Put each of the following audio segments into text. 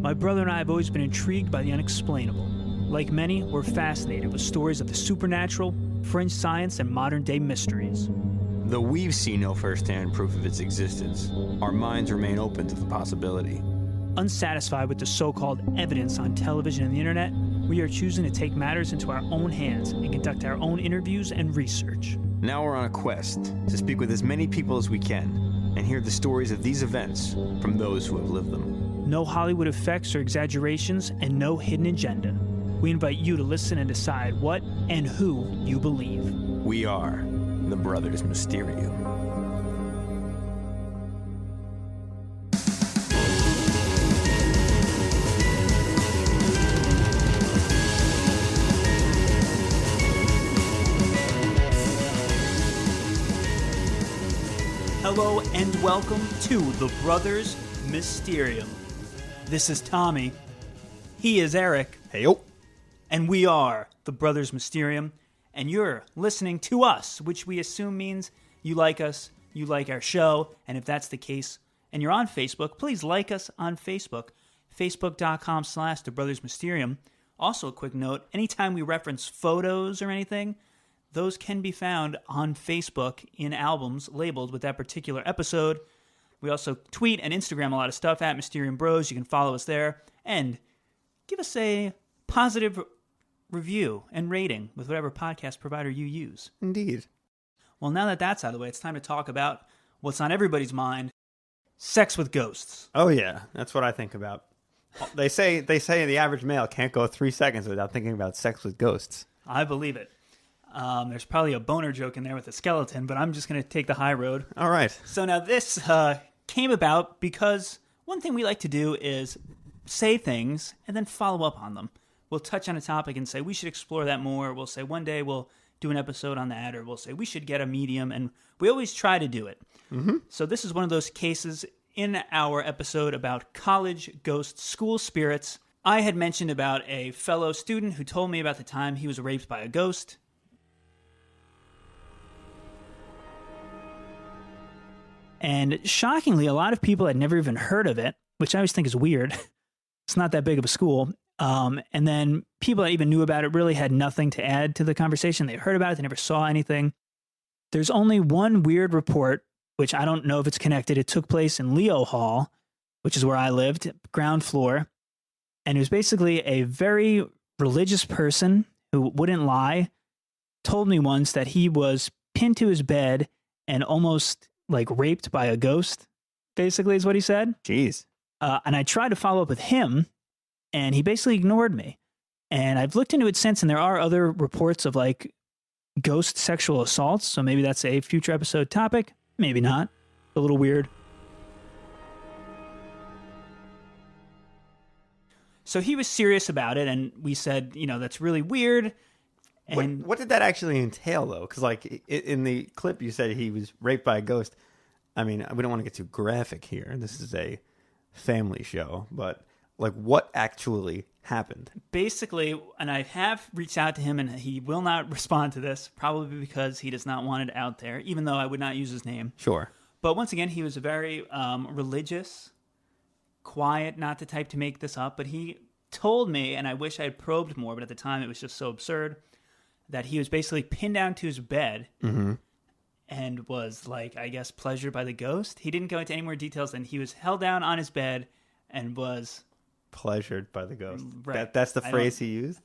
My brother and I have always been intrigued by the unexplainable. Like many, we're fascinated with stories of the supernatural, fringe science, and modern-day mysteries. Though we've seen no first-hand proof of its existence, our minds remain open to the possibility. Unsatisfied with the so-called evidence on television and the internet, we are choosing to take matters into our own hands and conduct our own interviews and research. Now we're on a quest to speak with as many people as we can and hear the stories of these events from those who have lived them. No Hollywood effects or exaggerations, and no hidden agenda. We invite you to listen and decide what and who you believe. We are the Brothers Mysterium. Hello and welcome to the Brothers Mysterium. This is Tommy. He is Eric. Hey-o. And we are the Brothers Mysterium. And you're listening to us, which we assume means you like us, you like our show. And if that's the case, and you're on Facebook, please like us on Facebook. Facebook.com/The Brothers Mysterium. Also, a quick note, anytime we reference photos or anything, those can be found on Facebook in albums labeled with that particular episode. We also tweet and Instagram a lot of stuff at Mysterium Bros. You can follow us there and give us a positive review and rating with whatever podcast provider you use. Indeed. Well, now that that's out of the way, it's time to talk about what's on everybody's mind: sex with ghosts. Oh yeah, that's what I think about. They say the average male can't go 3 seconds without thinking about sex with ghosts. I believe it. There's probably a boner joke in there with a skeleton, but I'm just going to take the high road. All right. So now this came about because one thing we like to do is say things and then follow up on them. We'll touch on a topic and say we should explore that more. We'll say one day we'll do an episode on that, or we'll say we should get a medium, and we always try to do it. Mm-hmm. So this is one of those cases in our episode about college ghost school spirits. I had mentioned about a fellow student who told me about the time he was raped by a ghost. And shockingly, a lot of people had never even heard of it, which I always think is weird. It's not that big of a school. And then people that even knew about it really had nothing to add to the conversation. They heard about it. They never saw anything. There's only one weird report, which I don't know if it's connected. It took place in Leo Hall, which is where I lived, ground floor. And it was basically a very religious person who wouldn't lie, told me once that he was pinned to his bed and almost like raped by a ghost, basically is what he said. Jeez. And I tried to follow up with him, and he basically ignored me. And I've looked into it since, and there are other reports of like ghost sexual assaults. So maybe that's a future episode topic. Maybe not. A little weird. So he was serious about it, and we said, that's really weird. And What did that actually entail, though? Because, like, in the clip, you said he was raped by a ghost. I mean, we don't want to get too graphic here. This is a family show. But, like, what actually happened? basically, and I have reached out to him, and he will not respond to this, probably because he does not want it out there, even though I would not use his name. Sure. But once again, he was a very religious, quiet, not the type to make this up, but he told me, and I wish I had probed more, but at the time it was just so absurd, that he was basically pinned down to his bed and was, like, I guess, pleasured by the ghost. He didn't go into any more details than he was held down on his bed and was Pleasured by the ghost. Right. That's the phrase he used?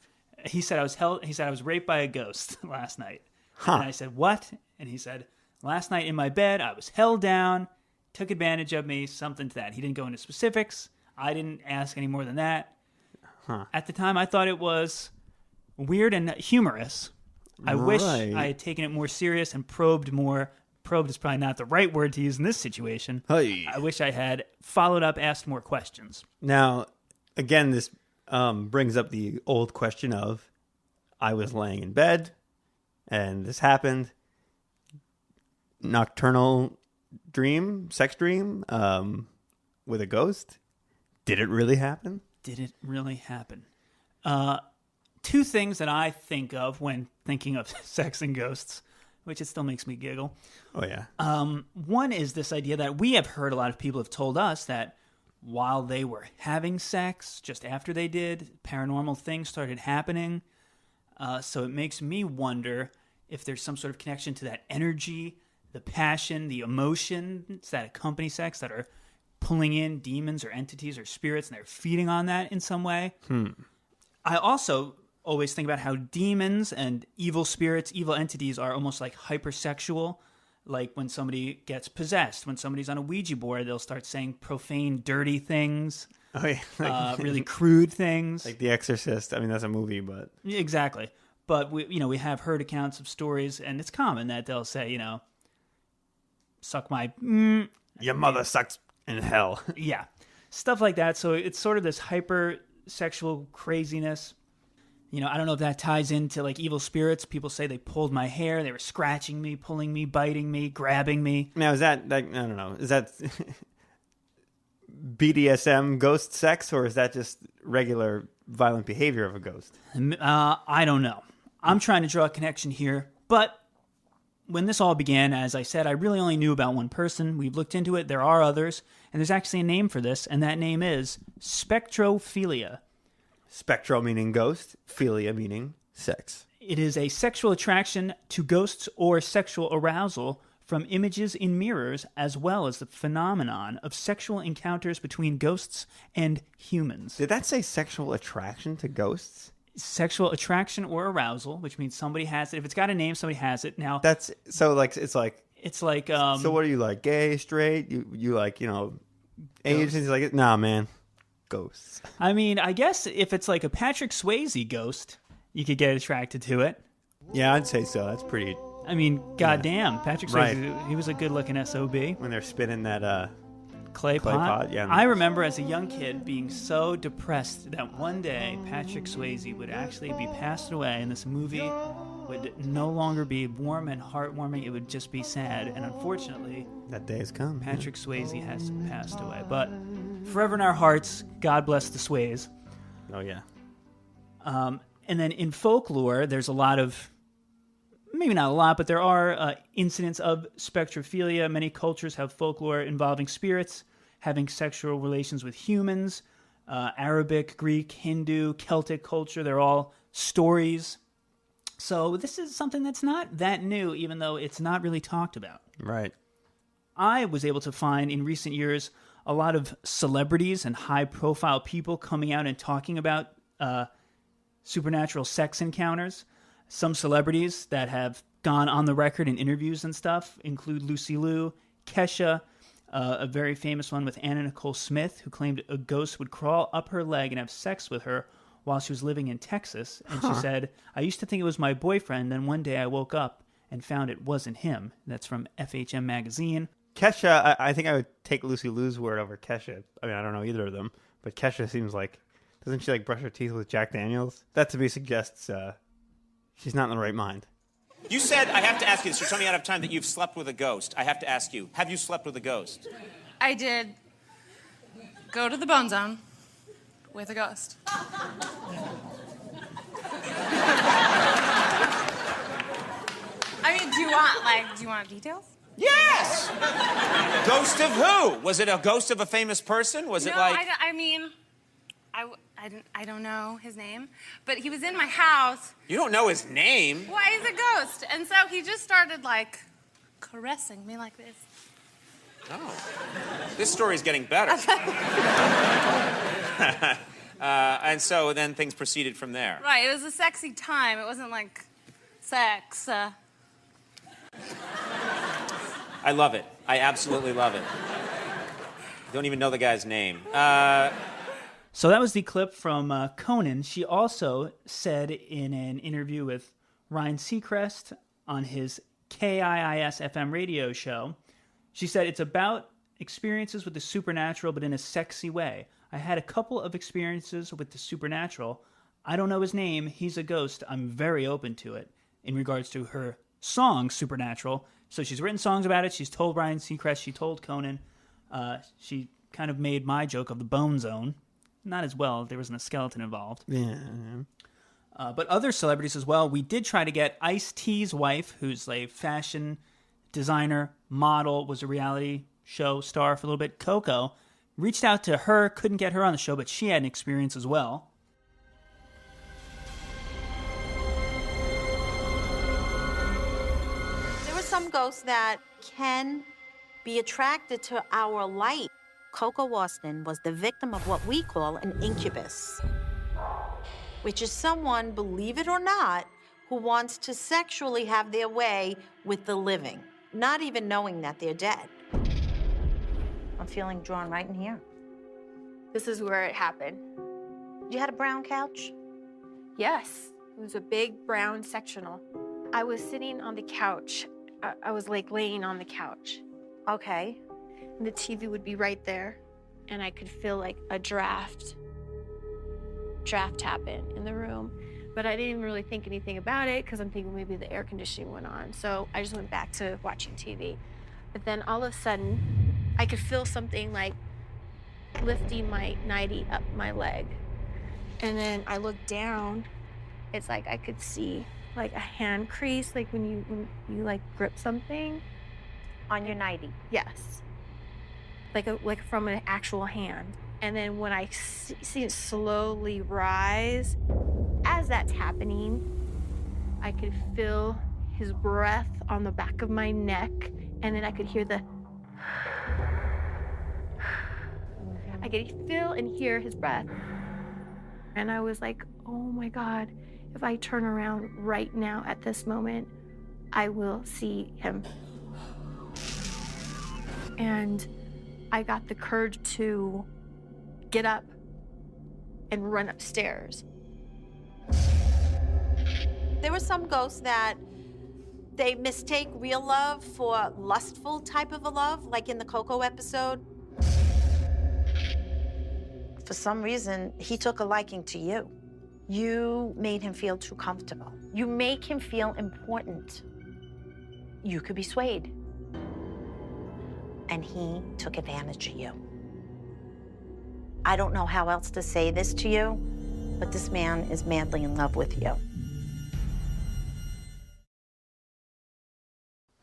He said I was raped by a ghost last night. Huh. And I said, what? And he said, last night in my bed, I was held down, took advantage of me, something to that. He didn't go into specifics. I didn't ask any more than that. Huh. At the time, I thought it was weird and humorous. I wish I had taken it more serious and probed more. Probed is probably not the right word to use in this situation. Hey. I wish I had followed up, asked more questions. Now, again, this brings up the old question of, I was laying in bed, and this happened. Nocturnal dream, sex dream, with a ghost. Did it really happen? Did it really happen? Two things that I think of when thinking of sex and ghosts, which it still makes me giggle. Oh, yeah. One is this idea that we have heard, a lot of people have told us that while they were having sex, just after they did, paranormal things started happening. So it makes me wonder if there's some sort of connection to that energy, the passion, the emotions that accompany sex that are pulling in demons or entities or spirits, and they're feeding on that in some way. I also always think about how demons and evil spirits, evil entities are almost like hypersexual. Like when somebody gets possessed, when somebody's on a Ouija board, they'll start saying profane, dirty things, really crude things. Like The Exorcist. I mean, that's a movie, but... Exactly. But we have heard accounts of stories, and it's common that they'll say, suck my... Your mother sucks in hell. Yeah. Stuff like that. So it's sort of this hyper-sexual craziness. I don't know if that ties into like evil spirits. People say they pulled my hair, they were scratching me, pulling me, biting me, grabbing me. Now, is that like, I don't know, is that BDSM ghost sex, or is that just regular violent behavior of a ghost? I don't know. I'm trying to draw a connection here, but when this all began, as I said, I really only knew about one person. We've looked into it. There are others, and there's actually a name for this, and that name is Spectrophilia. Spectro meaning ghost, philia meaning sex. It is a sexual attraction to ghosts or sexual arousal from images in mirrors, as well as the phenomenon of sexual encounters between ghosts and humans. Did that say sexual attraction to ghosts? Sexual attraction or arousal, which means somebody has it. If it's got a name, somebody has it. Now that's so like it's like so what are you like, gay, straight? You like Asians? He's like, nah, man. Ghosts. I mean, I guess if it's like a Patrick Swayze ghost, you could get attracted to it. Yeah, I'd say so. That's pretty... I mean, goddamn, Patrick Swayze, He was a good-looking SOB. When they're spinning that clay pot. Yeah. I remember as a young kid being so depressed that one day Patrick Swayze would actually be passed away, and this movie would no longer be warm and heartwarming. It would just be sad. And unfortunately, that day has come. Patrick Swayze has passed away. But forever in our hearts, God bless the Sways. Oh, yeah. And then in folklore, there's a lot of, maybe not a lot, but there are incidents of spectrophilia. Many cultures have folklore involving spirits having sexual relations with humans. Arabic, Greek, Hindu, Celtic culture, they're all stories. So this is something that's not that new, even though it's not really talked about. Right. I was able to find in recent years a lot of celebrities and high-profile people coming out and talking about supernatural sex encounters. Some celebrities that have gone on the record in interviews and stuff include Lucy Liu, Kesha, a very famous one with Anna Nicole Smith, who claimed a ghost would crawl up her leg and have sex with her while she was living in Texas. And she said, I used to think it was my boyfriend, then one day I woke up and found it wasn't him. That's from FHM Magazine. Kesha, I think I would take Lucy Liu's word over Kesha. I mean, I don't know either of them, but Kesha seems like, doesn't she like brush her teeth with Jack Daniels? That to me suggests she's not in the right mind. You said, I have to ask you this, you're telling me out of time that you've slept with a ghost. I have to ask you, have you slept with a ghost? I did go to the Bone Zone with a ghost. I mean, do you want details? Yes! Ghost of who? Was it a ghost of a famous person? Was it like... I don't know his name, but he was in my house. You don't know his name? Well, he's a ghost, and so he just started, like, caressing me like this. Oh. This story's getting better. And so then things proceeded from there. Right, it was a sexy time. It wasn't like sex. I love it. I absolutely love it. Don't even know the guy's name. So that was the clip from Conan. She also said in an interview with Ryan Seacrest on his KIIS FM radio show, she said, it's about experiences with the supernatural, but in a sexy way. I had a couple of experiences with the supernatural. I don't know his name. He's a ghost. I'm very open to it. In regards to her song, Supernatural. So she's written songs about it. She's told Ryan Seacrest. She told Conan. She kind of made my joke of the Bone Zone. Not as well. There wasn't a skeleton involved. Yeah. But other celebrities as well. We did try to get Ice-T's wife, who's a fashion designer, model, was a reality show star for a little bit. Coco reached out to her, couldn't get her on the show, but she had an experience as well. There are some ghosts that can be attracted to our light. Coco Austin was the victim of what we call an incubus, which is someone, believe it or not, who wants to sexually have their way with the living, not even knowing that they're dead. I'm feeling drawn right in here. This is where it happened. You had a brown couch? Yes, it was a big brown sectional. I was sitting on the couch. I was like laying on the couch. Okay. And the TV would be right there. And I could feel like a draft happen in the room. But I didn't even really think anything about it because I'm thinking maybe the air conditioning went on. So I just went back to watching TV. But then all of a sudden, I could feel something like lifting my nightie up my leg. And then I looked down. It's like I could see like a hand crease, like when you like grip something. On your nightie? Yes. Like from an actual hand. And then when I see it slowly rise, as that's happening, I could feel his breath on the back of my neck, and then I could hear I could feel and hear his breath. And I was like, oh my God, if I turn around right now at this moment, I will see him. And I got the courage to get up and run upstairs. There were some ghosts that they mistake real love for lustful type of a love, like in the Coco episode. For some reason, he took a liking to you. You made him feel too comfortable. You make him feel important. You could be swayed. And he took advantage of you. I don't know how else to say this to you, but this man is madly in love with you.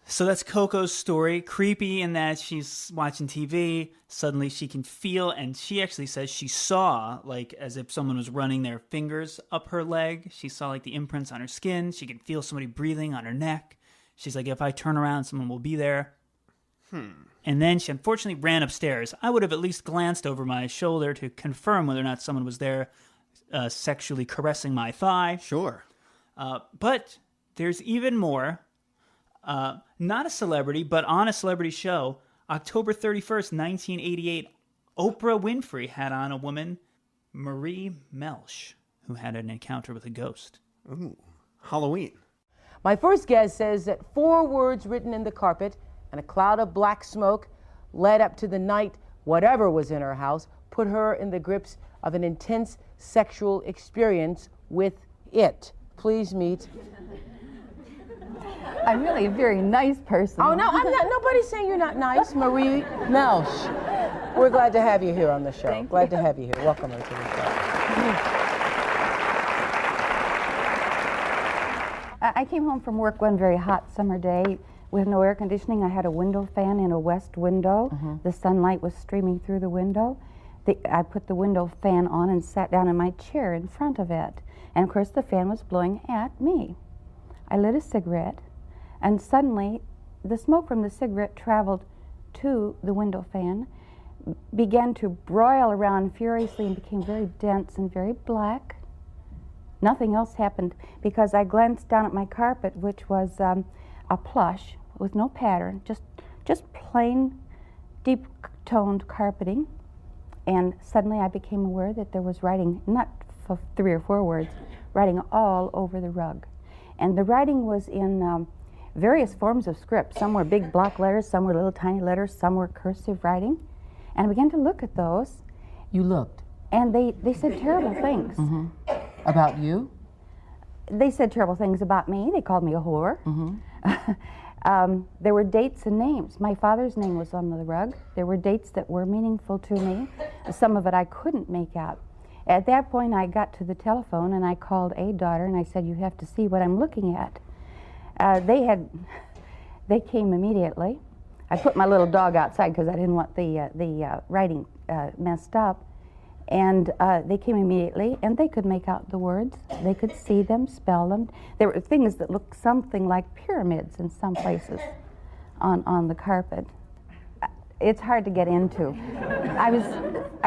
So that's Coco's story. Creepy in that she's watching TV. Suddenly she can feel, and she actually says she saw, like, as if someone was running their fingers up her leg. She saw, like, the imprints on her skin. She could feel somebody breathing on her neck. She's like, if I turn around, someone will be there. And then she unfortunately ran upstairs. I would have at least glanced over my shoulder to confirm whether or not someone was there sexually caressing my thigh. Sure. But there's even more. Not a celebrity, but on a celebrity show, October 31st, 1988, Oprah Winfrey had on a woman, Marie Melch, who had an encounter with a ghost. Ooh, Halloween. My first guess says that 4 words written in the carpet and a cloud of black smoke led up to the night whatever was in her house put her in the grips of an intense sexual experience with it. Please meet. I'm really a very nice person. Oh, no, I'm not. Nobody's saying you're not nice. Marie Melch. We're glad to have you here on the show. Glad to have you here. Welcome her to the show. I came home from work one very hot summer day with no air conditioning. I had a window fan in a west window. The sunlight was streaming through the window. I put the window fan on and sat down in my chair in front of it. And of course the fan was blowing at me. I lit a cigarette, and suddenly the smoke from the cigarette traveled to the window fan, began to broil around furiously and became very dense and very black. Nothing else happened because I glanced down at my carpet, which was a plush with no pattern, just plain deep-toned carpeting. And suddenly I became aware that there was writing, not 3 or 4 words, writing all over the rug. And the writing was in various forms of script. Some were big block letters, some were little tiny letters, some were cursive writing. And I began to look at those. You looked. And they said terrible things. About you? They said terrible things about me. They called me a whore. There were dates and names. My father's name was on the rug. There were dates that were meaningful to me. Some of it I couldn't make out. At that point, I got to the telephone and I called a daughter and I said, you have to see what I'm looking at. They came immediately. I put my little dog outside because I didn't want the writing messed up. And they came immediately, and they could make out the words. They could see them, spell them. There were things that looked something like pyramids in some places on the carpet. It's hard to get into. I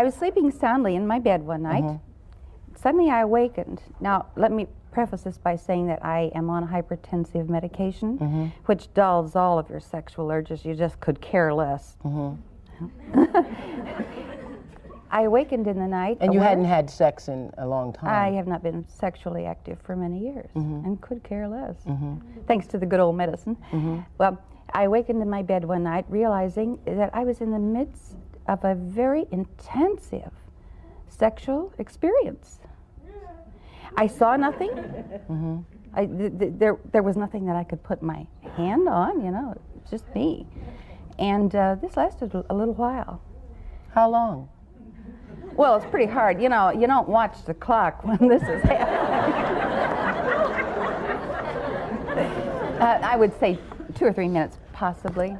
was sleeping soundly in my bed one night. Suddenly I awakened. Now, let me preface this by saying that I am on hypertensive medication, which dulls all of your sexual urges. You just could care less. I awakened in the night. And you hadn't had sex in a long time. I have not been sexually active for many years and could care less, thanks to the good old medicine. Well, I awakened in my bed one night realizing that I was in the midst of a very intensive sexual experience. I saw nothing. There was nothing that I could put my hand on, you know, just me. And this lasted a little while. How long? Well, it's pretty hard. You know, you don't watch the clock when this is happening. I would say 2 or 3 minutes, possibly.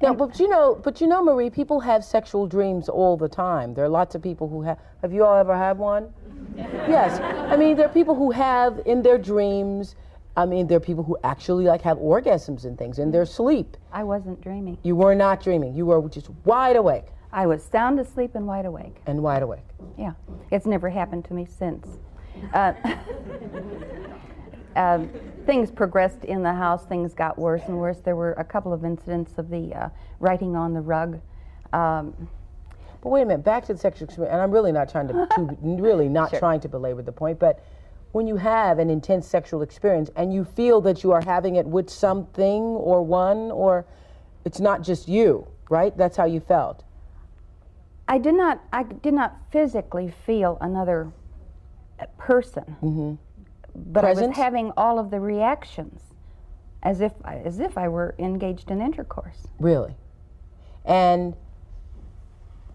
Yeah, but you know, Marie, people have sexual dreams all the time. There are lots of people who have. Have you all ever had one? Yes. I mean, there are people who have in their dreams. I mean, there are people who actually like have orgasms and things in their sleep. I wasn't dreaming. You were not dreaming. You were just wide awake. I was sound asleep and wide awake. And wide awake. Yeah. It's never happened to me since. Things progressed in the house. Things got worse and worse. There were a couple of incidents of the writing on the rug. But wait a minute, back to the sexual experience, and I'm really not trying to trying to belabor the point, but when you have an intense sexual experience and you feel that you are having it with something or one, or it's not just you, right? That's how you felt. I did not physically feel another person, but Presence? I was having all of the reactions as if I were engaged in intercourse. Really?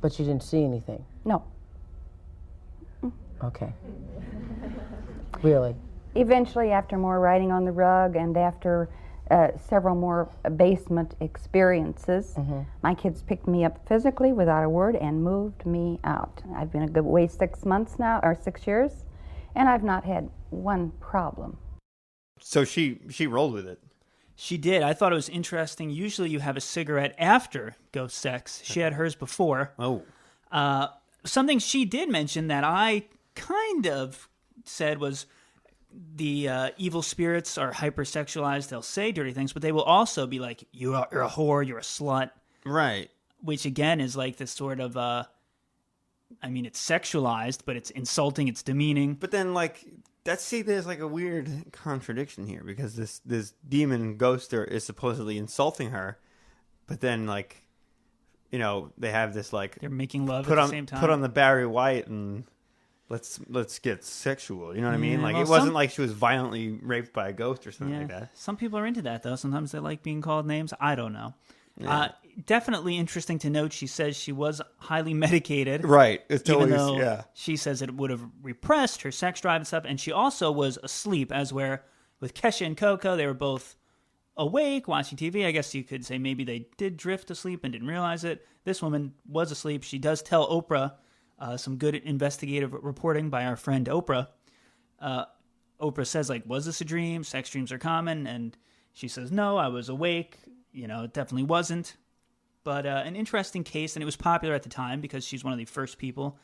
But you didn't see anything? No. Okay. Really? Eventually, after more writing on the rug and after several more basement experiences, my kids picked me up physically without a word and moved me out. I've been away 6 months now, or 6 years, and I've not had one problem. So she rolled with it. She did. I thought it was interesting. Usually you have a cigarette after ghost sex. She had hers before. Oh. Something she did mention that I kind of said was the evil spirits are hypersexualized. They'll say dirty things, but they will also be like, you're a whore, you're a slut. Right. Which, again, is like this sort of, I mean, it's sexualized, but it's insulting, it's demeaning. But then, like, there's like a weird contradiction here, because this demon ghoster is supposedly insulting her, but then, like, you know, they have this, like, they're making love at the same time. Put on the Barry White and let's get sexual. You know what I mean? Like, well, it wasn't like she was violently raped by a ghost or something like that. Some people are into that, though. Sometimes they like being called names. I don't know. Yeah. Definitely interesting to note, she says she was highly medicated. Right. It's even always, though she says it would have repressed her sex drive and stuff. And she also was asleep, as where with Kesha and Coco, they were both awake, watching TV. I guess you could say maybe they did drift asleep and didn't realize it. This woman was asleep. She does tell Oprah, some good investigative reporting by our friend Oprah. Oprah says, like, was this a dream? Sex dreams are common. And she says, no, I was awake. You know, it definitely wasn't. But an interesting case, and it was popular at the time because she's one of the first people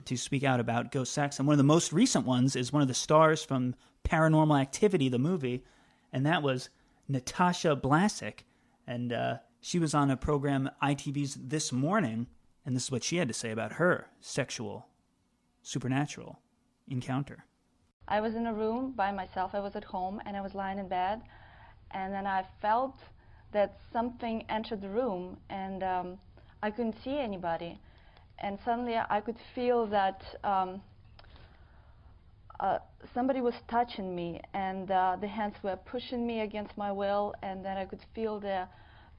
to speak out about ghost sex. And one of the most recent ones is one of the stars from Paranormal Activity, the movie, and that was Natasha Vlasic. And she was on a program, ITV's This Morning, and this is what she had to say about her sexual, supernatural encounter. I was in a room by myself. I was at home, and I was lying in bed, and then I felt that something entered the room, and I couldn't see anybody. And suddenly I could feel that somebody was touching me, and the hands were pushing me against my will, and then I could feel the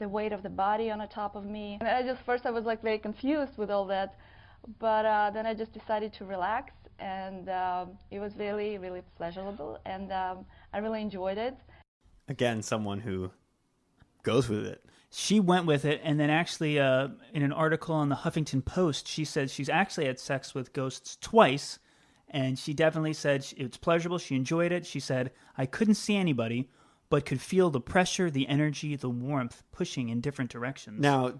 weight of the body on the top of me. And first I was like very confused with all that, but then I just decided to relax, and it was really, really pleasurable, and I really enjoyed it. Again, someone who goes with it. She went with it, and then actually in an article on the Huffington Post, she said she's actually had sex with ghosts twice, and she definitely said it's pleasurable. She enjoyed it. She said, I couldn't see anybody, but could feel the pressure, the energy, the warmth pushing in different directions. Now,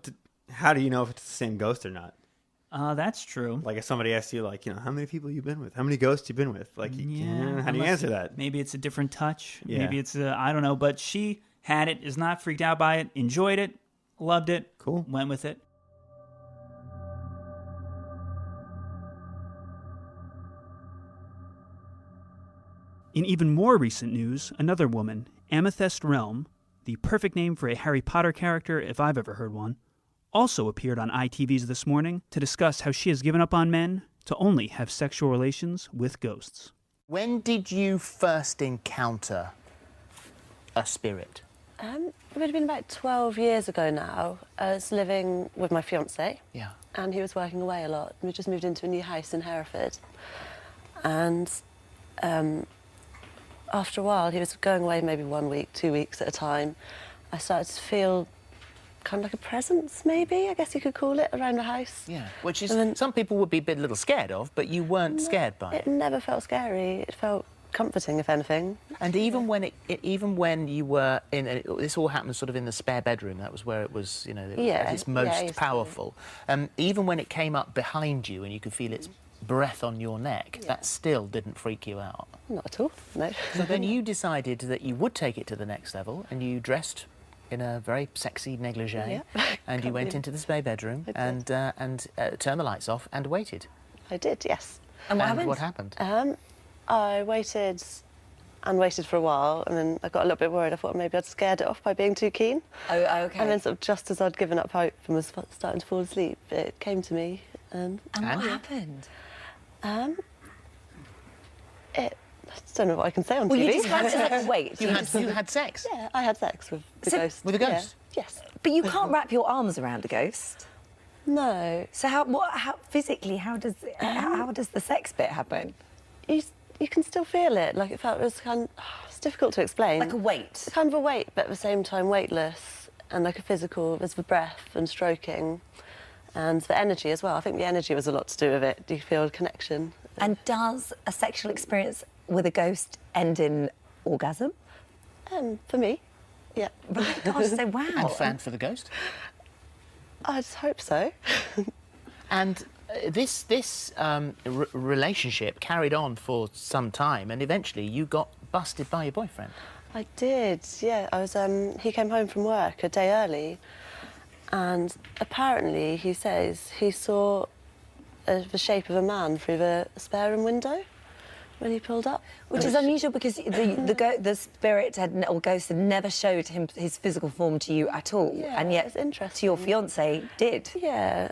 how do you know if it's the same ghost or not? That's true. Like if somebody asks you, like, how many people you been with? How many ghosts you been with? Like, how do you answer that? Maybe it's a different touch. Yeah. Maybe it's, I don't know. But she had it, is not freaked out by it, enjoyed it, loved it. Cool. Went with it. In even more recent news, another woman, Amethyst Realm, the perfect name for a Harry Potter character if I've ever heard one, also appeared on ITV's This Morning to discuss how she has given up on men to only have sexual relations with ghosts. When did you first encounter a spirit? It would have been about 12 years ago now. I was living with my fiancé. Yeah. And he was working away a lot. We just moved into a new house in Hereford. And after a while, he was going away maybe 1 week, 2 weeks at a time. I started to feel kind of like a presence, maybe, I guess you could call it, around the house. Yeah, which is some people would be a little scared of, but you weren't scared by it. It never felt scary. It felt comforting, if anything. And even when even when you were in, this all happened sort of in the spare bedroom. That was where it was, it was at its most powerful. Even when it came up behind you and you could feel its breath on your neck, that still didn't freak you out. Not at all. No. So then you decided that you would take it to the next level, and you dressed in a very sexy negligee, and you went into the spare bedroom and turned the lights off and waited. I did, yes. And what happened? I waited and waited for a while, and then I got a little bit worried. I thought maybe I'd scared it off by being too keen. Oh, okay. And then sort of just as I'd given up hope and was starting to fall asleep, it came to me. And what happened? I don't know what I can say on well, TV. You described it as like, wait. You had sex? Yeah, I had sex with the ghost. With a ghost? Yeah. Yes. But you can't wrap your arms around a ghost. No. So how physically, how does the sex bit happen? You can still feel it. Like it was it's difficult to explain. Like a weight. Kind of a weight, but at the same time weightless, and like a physical. There's the breath and stroking, and the energy as well. I think the energy was a lot to do with it. Do you feel a connection? And does a sexual experience with a ghost end in orgasm? For me, yeah. Right, gosh, so wow. And fan for the ghost? I just hope so. And this relationship carried on for some time, and eventually you got busted by your boyfriend. I did, yeah. I was. He came home from work a day early, and apparently he says he saw the shape of a man through the spare room window when he pulled up. Which is unusual because the spirit or ghost had never showed him his physical form to you at all, and yet it's interesting. to your fiancé did. Yeah,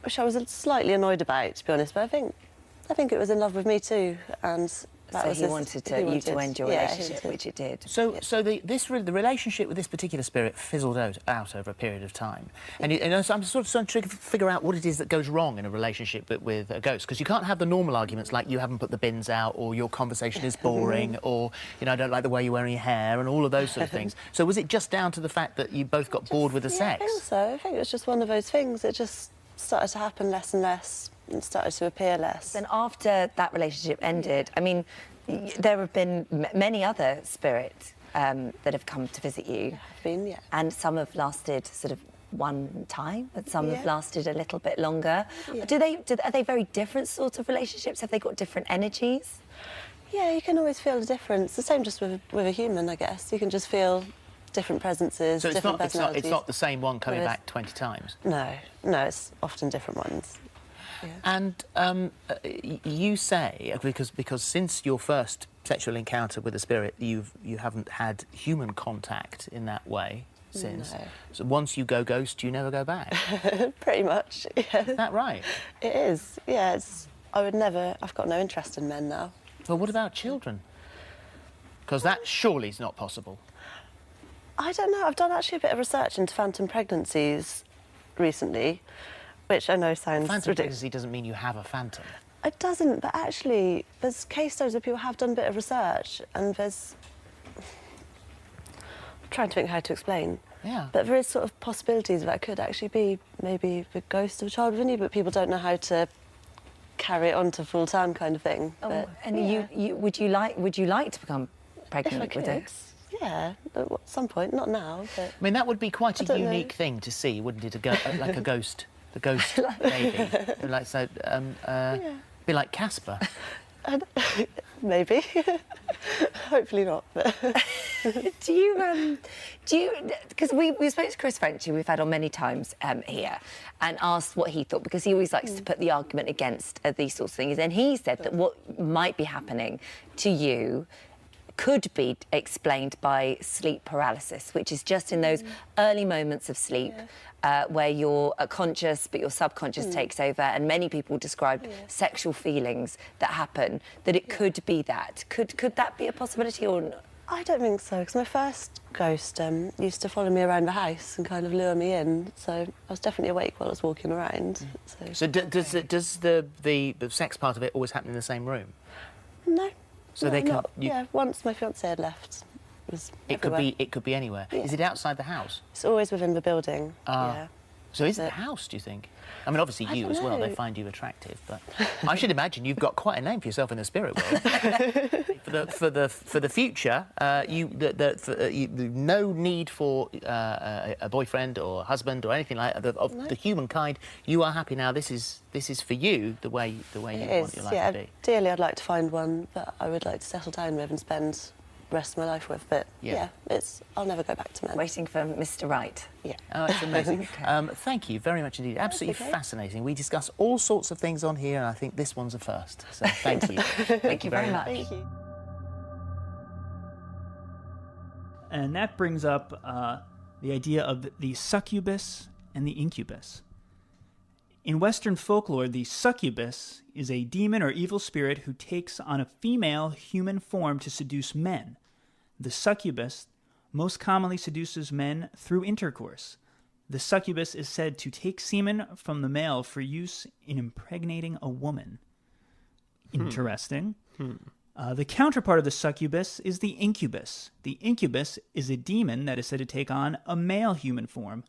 which I was slightly annoyed about, to be honest. But I think it was in love with me too, and so he wanted you to end your relationship, which it did. So the relationship with this particular spirit fizzled out over a period of time. And so I'm sort of trying to figure out what it is that goes wrong in a relationship with a ghost, because you can't have the normal arguments like you haven't put the bins out, or your conversation is boring, or I don't like the way you're wearing your hair, and all of those sort of things. So was it just down to the fact that you both got bored with the sex? I think so. I think it was just one of those things. It just started to happen less and less, and started to appear less. Then after that relationship ended, I mean, there have been many other spirits that have come to visit you. There have been, yeah. And some have lasted sort of one time, but some have lasted a little bit longer. Yeah. Are they very different sorts of relationships? Have they got different energies? Yeah, you can always feel the difference. The same just with a human, I guess. You can just feel different presences, so different personalities. It's not the same one coming back 20 times? No, it's often different ones. Yeah. And you say, because since your first sexual encounter with a spirit, you haven't had human contact in that way since. No. So once you go ghost, you never go back? Pretty much, yeah. Is that right? It is, yeah. I've got no interest in men now. Well, what about children? Because that surely is not possible. I don't know. I've done actually a bit of research into phantom pregnancies recently, which I know sounds Phantom ridiculous. pregnancy doesn't mean you have a phantom. It doesn't, but actually, there's case studies where people have done a bit of research, and there's... trying to think how to explain. Yeah. But there is sort of possibilities that it could actually be maybe the ghost of a child within you, but people don't know how to carry it on to full term kind of thing. But, And would you like to become pregnant if I with could, it? yeah, at some point, not now. But I mean, that would be quite I a don't unique know. thing to see, wouldn't it? Like a ghost, the ghost baby, like so, be like Casper. Maybe. Hopefully not. But do you because we spoke to Chris French, who we've had on many times here, and asked what he thought, because he always likes to put the argument against these sorts of things, and he said that what might be happening to you could be explained by sleep paralysis, which is just in those early moments of sleep where you're conscious but your subconscious takes over, and many people describe sexual feelings that happen, that it could be that. Could that be a possibility or not? I don't think so, because my first ghost used to follow me around the house and kind of lure me in, so I was definitely awake while I was walking around. So does the sex part of it always happen in the same room? No. So no, they can. not, yeah, once my fiancé had left, it could be anywhere. Yeah. Is it outside the house? It's always within the building. Yeah. So is it the house, do you think? I mean, obviously you as well. They find you attractive, but I should imagine you've got quite a name for yourself in the spirit world. for the future, no need for a boyfriend or husband or anything like that of the humankind. You are happy now. This is for you the way you want your life to be. Ideally, I'd like to find one that I would like to settle down with and spend the rest of my life with. But I'll never go back to men. Waiting for Mr. Right. Yeah. Oh, it's amazing. Thank you very much indeed. Absolutely fascinating. We discuss all sorts of things on here, and I think this one's a first. So thank you. Thank you very much. Thank you. And that brings up the idea of the succubus and the incubus. In Western folklore, the succubus is a demon or evil spirit who takes on a female human form to seduce men. The succubus most commonly seduces men through intercourse. The succubus is said to take semen from the male for use in impregnating a woman. Interesting. The counterpart of the succubus is the incubus. The incubus is a demon that is said to take on a male human form.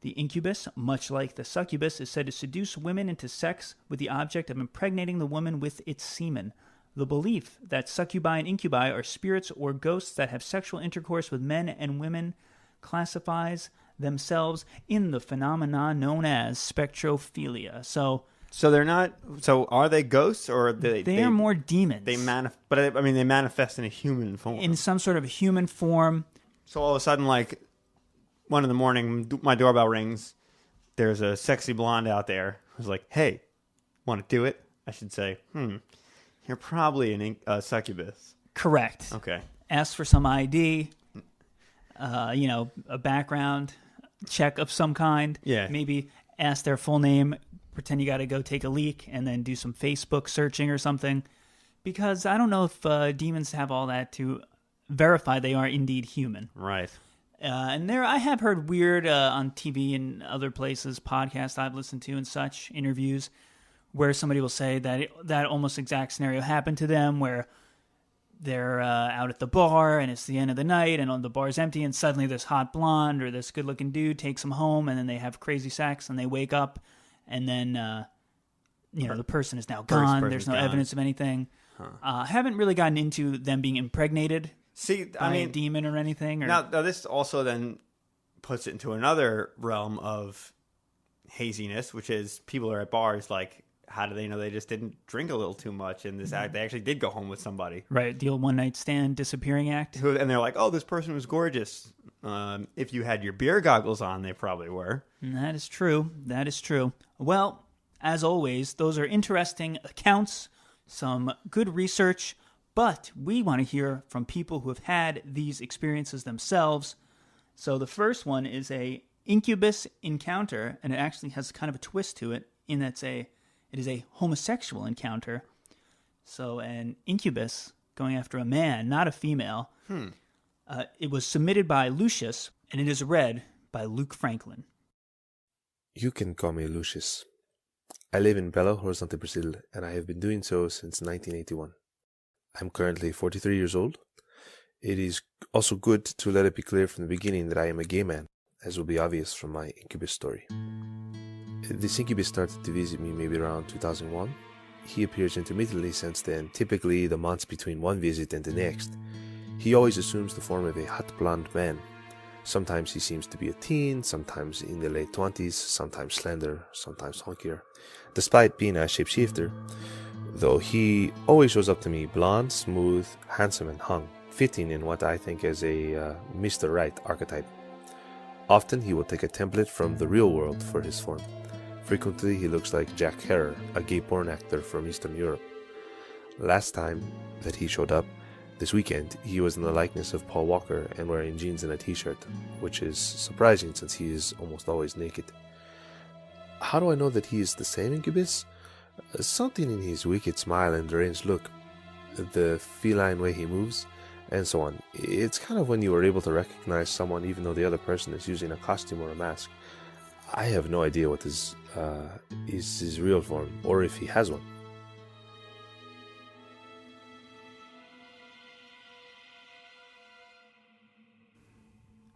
The incubus, much like the succubus, is said to seduce women into sex with the object of impregnating the woman with its semen. The belief that succubi and incubi are spirits or ghosts that have sexual intercourse with men and women classifies themselves in the phenomenon known as spectrophilia. So they're not. So are they ghosts, or are they are more demons? They they manifest in a human form. In some sort of human form. So all of a sudden, like 1 in the morning, my doorbell rings. There's a sexy blonde out there who's like, "Hey, want to do it?" I should say, "You're probably a succubus." Correct. Okay. Ask for some ID. A background check of some kind. Yeah. Maybe ask their full name. Pretend you got to go take a leak, and then do some Facebook searching or something. Because I don't know if demons have all that to verify they are indeed human. Right. And I have heard weird on TV and other places, podcasts I've listened to and such, interviews, where somebody will say that that almost exact scenario happened to them, where they're out at the bar and it's the end of the night and the bar's empty, and suddenly this hot blonde or this good-looking dude takes them home, and then they have crazy sex and they wake up, and then the person is now gone. There's no evidence of anything. Haven't really gotten into them being impregnated by a demon or anything. Now this also then puts it into another realm of haziness, which is people are at bars like, how do they know they just didn't drink a little too much in this act? They actually did go home with somebody. Right, the old one-night stand disappearing act. And they're like, oh, this person was gorgeous. If you had your beer goggles on, they probably were. That is true. That is true. Well, as always, those are interesting accounts, some good research, but we want to hear from people who have had these experiences themselves. So the first one is a incubus encounter, and it actually has kind of a twist to it, in that it is a homosexual encounter. So an incubus going after a man, not a female. It was submitted by Lucius, and it is read by Luke Franklin. You can call me Lucius. I live in Belo Horizonte, Brazil, and I have been doing so since 1981. I'm currently 43 years old. It is also good to let it be clear from the beginning that I am a gay man, as will be obvious from my Incubus story. This Incubus started to visit me maybe around 2001. He appears intermittently since then, typically the months between one visit and the next. He always assumes the form of a hot blonde man. Sometimes he seems to be a teen, sometimes in the late 20s, sometimes slender, sometimes hunkier. Despite being a shapeshifter, though, he always shows up to me blonde, smooth, handsome and hung, fitting in what I think is a Mr. Right archetype. Often he will take a template from the real world for his form. Frequently he looks like Jack Herrer, a gay porn actor from Eastern Europe. Last time that he showed up, this weekend, he was in the likeness of Paul Walker and wearing jeans and a t-shirt, which is surprising since he is almost always naked. How do I know that he is the same Incubus? Something in his wicked smile and deranged look, the feline way he moves, and so on. It's kind of when you are able to recognize someone even though the other person is using a costume or a mask. I have no idea what is his real form, or if he has one.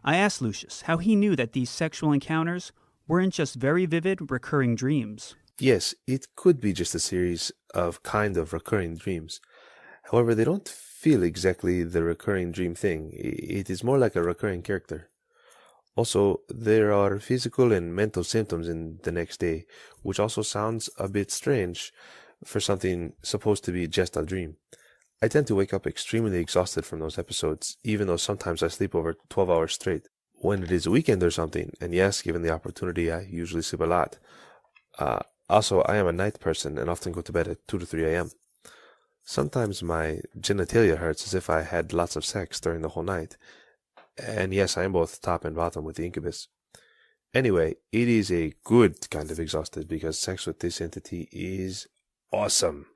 I asked Lucius how he knew that these sexual encounters weren't just very vivid, recurring dreams. Yes, it could be just a series of kind of recurring dreams. However, they don't feel exactly the recurring dream thing. It is more like a recurring character. Also, there are physical and mental symptoms in the next day, which also sounds a bit strange for something supposed to be just a dream. I tend to wake up extremely exhausted from those episodes, even though sometimes I sleep over 12 hours straight. When it is a weekend or something, and yes, given the opportunity, I usually sleep a lot. Also, I am a night person and often go to bed at 2 to 3 a.m. Sometimes my genitalia hurts as if I had lots of sex during the whole night. And yes, I am both top and bottom with the Incubus. Anyway, it is a good kind of exhausted because sex with this entity is awesome.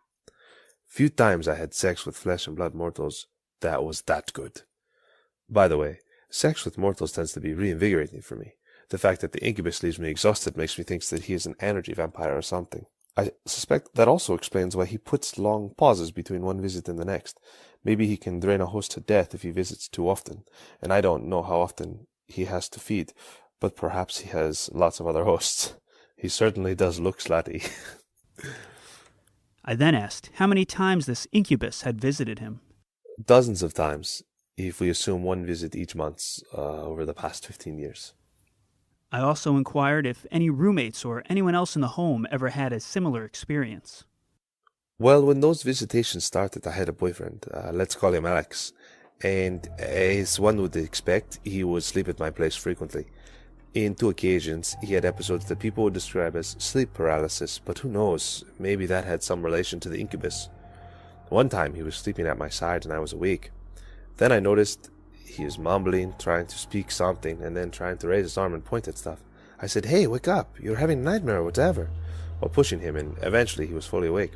Few times I had sex with flesh and blood mortals that was that good. By the way, sex with mortals tends to be reinvigorating for me. The fact that the Incubus leaves me exhausted makes me think that he is an energy vampire or something. I suspect that also explains why he puts long pauses between one visit and the next. Maybe he can drain a host to death if he visits too often, and I don't know how often he has to feed, but perhaps he has lots of other hosts. He certainly does look slutty. I then asked how many times this Incubus had visited him. Dozens of times, if we assume one visit each month over the past 15 years. I also inquired if any roommates or anyone else in the home ever had a similar experience. Well, when those visitations started, I had a boyfriend. Let's call him Alex. And as one would expect, he would sleep at my place frequently. In 2 occasions, he had episodes that people would describe as sleep paralysis, but who knows, maybe that had some relation to the Incubus. One time, he was sleeping at my side and I was awake. Then I noticed he was mumbling, trying to speak something, and then trying to raise his arm and point at stuff. I said, "Hey, wake up, you're having a nightmare or whatever," while pushing him, and eventually he was fully awake.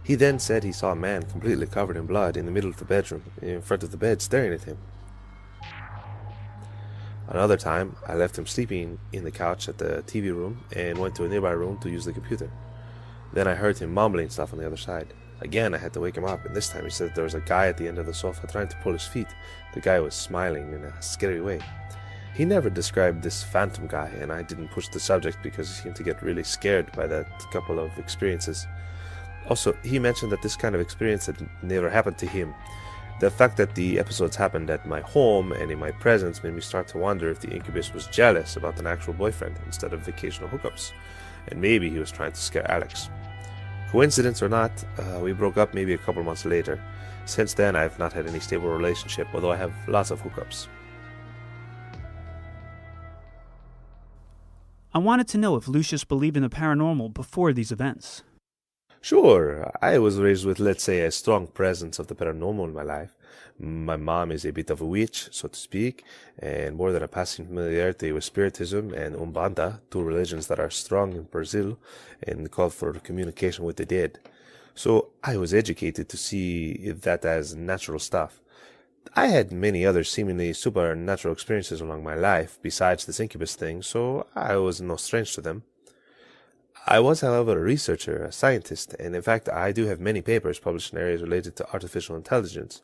He then said he saw a man completely covered in blood in the middle of the bedroom, in front of the bed, staring at him. Another time, I left him sleeping in the couch at the TV room and went to a nearby room to use the computer. Then I heard him mumbling stuff on the other side. Again, I had to wake him up, and this time he said there was a guy at the end of the sofa trying to pull his feet. The guy was smiling in a scary way. He never described this phantom guy, and I didn't push the subject because he seemed to get really scared by that couple of experiences. Also, he mentioned that this kind of experience had never happened to him. The fact that the episodes happened at my home and in my presence made me start to wonder if the Incubus was jealous about an actual boyfriend instead of occasional hookups, and maybe he was trying to scare Alex. Coincidence or not, we broke up maybe a couple months later. Since then, I have not had any stable relationship, although I have lots of hookups. I wanted to know if Lucius believed in the paranormal before these events. Sure, I was raised with, let's say, a strong presence of the paranormal in my life. My mom is a bit of a witch, so to speak, and more than a passing familiarity with Spiritism and Umbanda, 2 religions that are strong in Brazil and call for communication with the dead. So I was educated to see that as natural stuff. I had many other seemingly supernatural experiences along my life besides this Incubus thing, so I was no stranger to them. I was, however, a researcher, a scientist, and in fact I do have many papers published in areas related to artificial intelligence.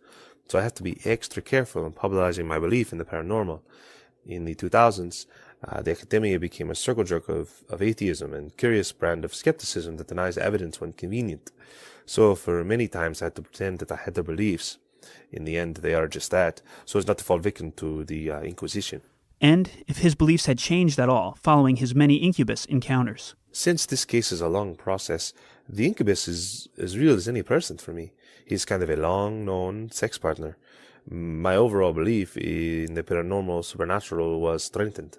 So I have to be extra careful in publicizing my belief in the paranormal. In the 2000s, the academia became a circle jerk of atheism and curious brand of skepticism that denies evidence when convenient. So for many times I had to pretend that I had their beliefs. In the end, they are just that, so as not to fall victim to the Inquisition. And if his beliefs had changed at all following his many Incubus encounters. Since this case is a long process, the Incubus is as real as any person for me. He's kind of a long-known sex partner. My overall belief in the paranormal supernatural was strengthened.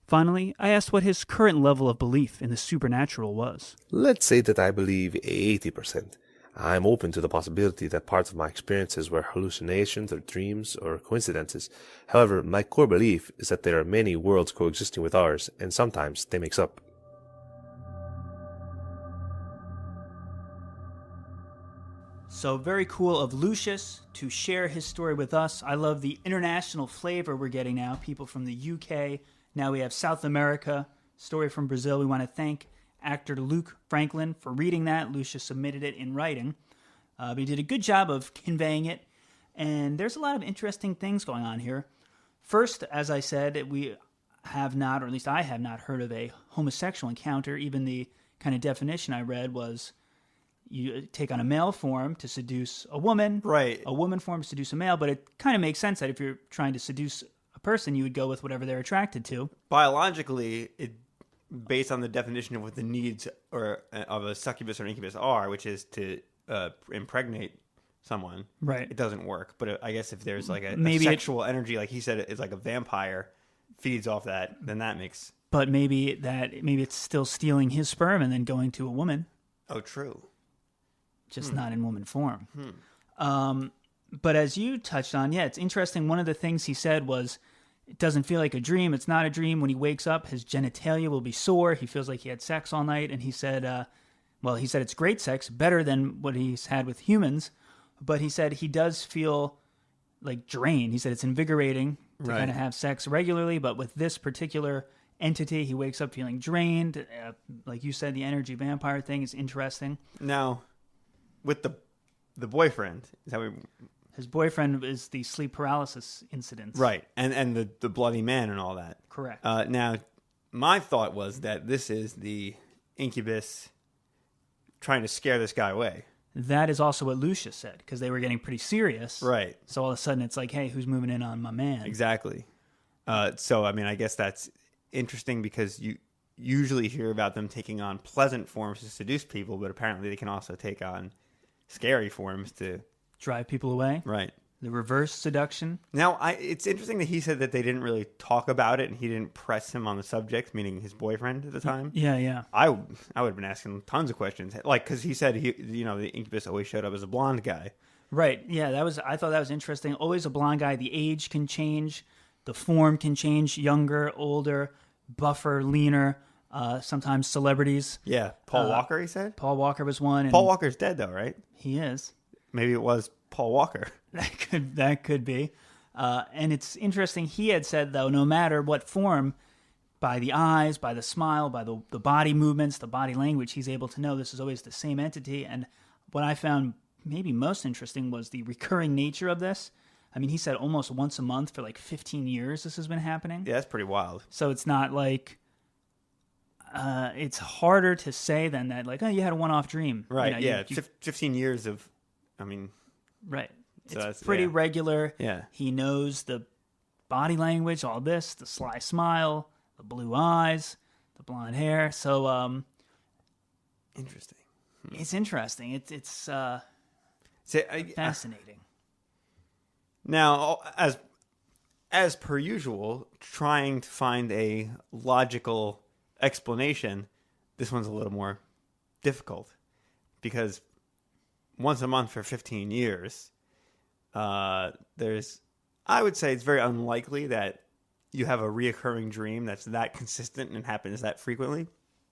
Finally, I asked what his current level of belief in the supernatural was. Let's say that I believe 80%. I'm open to the possibility that parts of my experiences were hallucinations or dreams or coincidences. However, my core belief is that there are many worlds coexisting with ours, and sometimes they mix up. So very cool of Lucius to share his story with us. I love the international flavor we're getting now. People from the UK. Now we have South America. Story from Brazil. We want to thank actor Luke Franklin for reading that. Lucius submitted it in writing. But he did a good job of conveying it. And there's a lot of interesting things going on here. First, as I said, we have not, or at least I have not heard of a homosexual encounter. Even the kind of definition I read was you take on a male form to seduce a woman. Right. A woman form to seduce a male. But it kind of makes sense that if you're trying to seduce a person, you would go with whatever they're attracted to. Biologically, based on the definition of what the needs of a succubus or incubus are, which is to impregnate someone, right? It doesn't work. But I guess if there's like a Maybe sexual energy, like he said, it's like a vampire feeds off that, then that makes. But maybe it's still stealing his sperm and then going to a woman. Oh, true. Just not in woman form. But as you touched on, yeah, it's interesting. One of the things he said was, it doesn't feel like a dream. It's not a dream. When he wakes up, his genitalia will be sore. He feels like he had sex all night. And he said, he said it's great sex, better than what he's had with humans. But he said he does feel like drained. He said it's invigorating to kind of have sex regularly. But with this particular entity, he wakes up feeling drained. Like you said, the energy vampire thing is interesting. Now, with the boyfriend, is that his boyfriend is the sleep paralysis incident. Right, and the bloody man and all that. Correct. Now, my thought was that this is the Incubus trying to scare this guy away. That is also what Lucius said, because they were getting pretty serious. Right. So all of a sudden it's like, hey, who's moving in on my man? Exactly. So, I mean, I guess that's interesting because you usually hear about them taking on pleasant forms to seduce people, but apparently they can also take on scary forms to drive people away. Right. The reverse seduction. Now, it's interesting that he said that they didn't really talk about it and he didn't press him on the subject, meaning his boyfriend at the time. Yeah. I would have been asking tons of questions, like because he said the Incubus always showed up as a blonde guy. Right. Yeah. I thought that was interesting. Always a blonde guy. The age can change, the form can change. Younger, older, buffer, leaner. Sometimes celebrities. Yeah. Paul Walker. He said Paul Walker was one. And Paul Walker's dead though, right? He is. Maybe it was Paul Walker. That could be. And it's interesting. He had said, though, no matter what form, by the eyes, by the smile, by the body movements, the body language, he's able to know this is always the same entity. And what I found maybe most interesting was the recurring nature of this. I mean, he said almost once a month for like 15 years this has been happening. Yeah, that's pretty wild. So it's not like... it's harder to say than that, like, oh, you had a one-off dream. Right, 15 years of... I mean, right. So it's pretty regular. Yeah. He knows the body language, all this, the sly smile, the blue eyes, the blonde hair. So, interesting. It's interesting. It's fascinating. Now, as per usual, trying to find a logical explanation, this one's a little more difficult because once a month for 15 years, I would say it's very unlikely that you have a reoccurring dream that's that consistent and happens that frequently.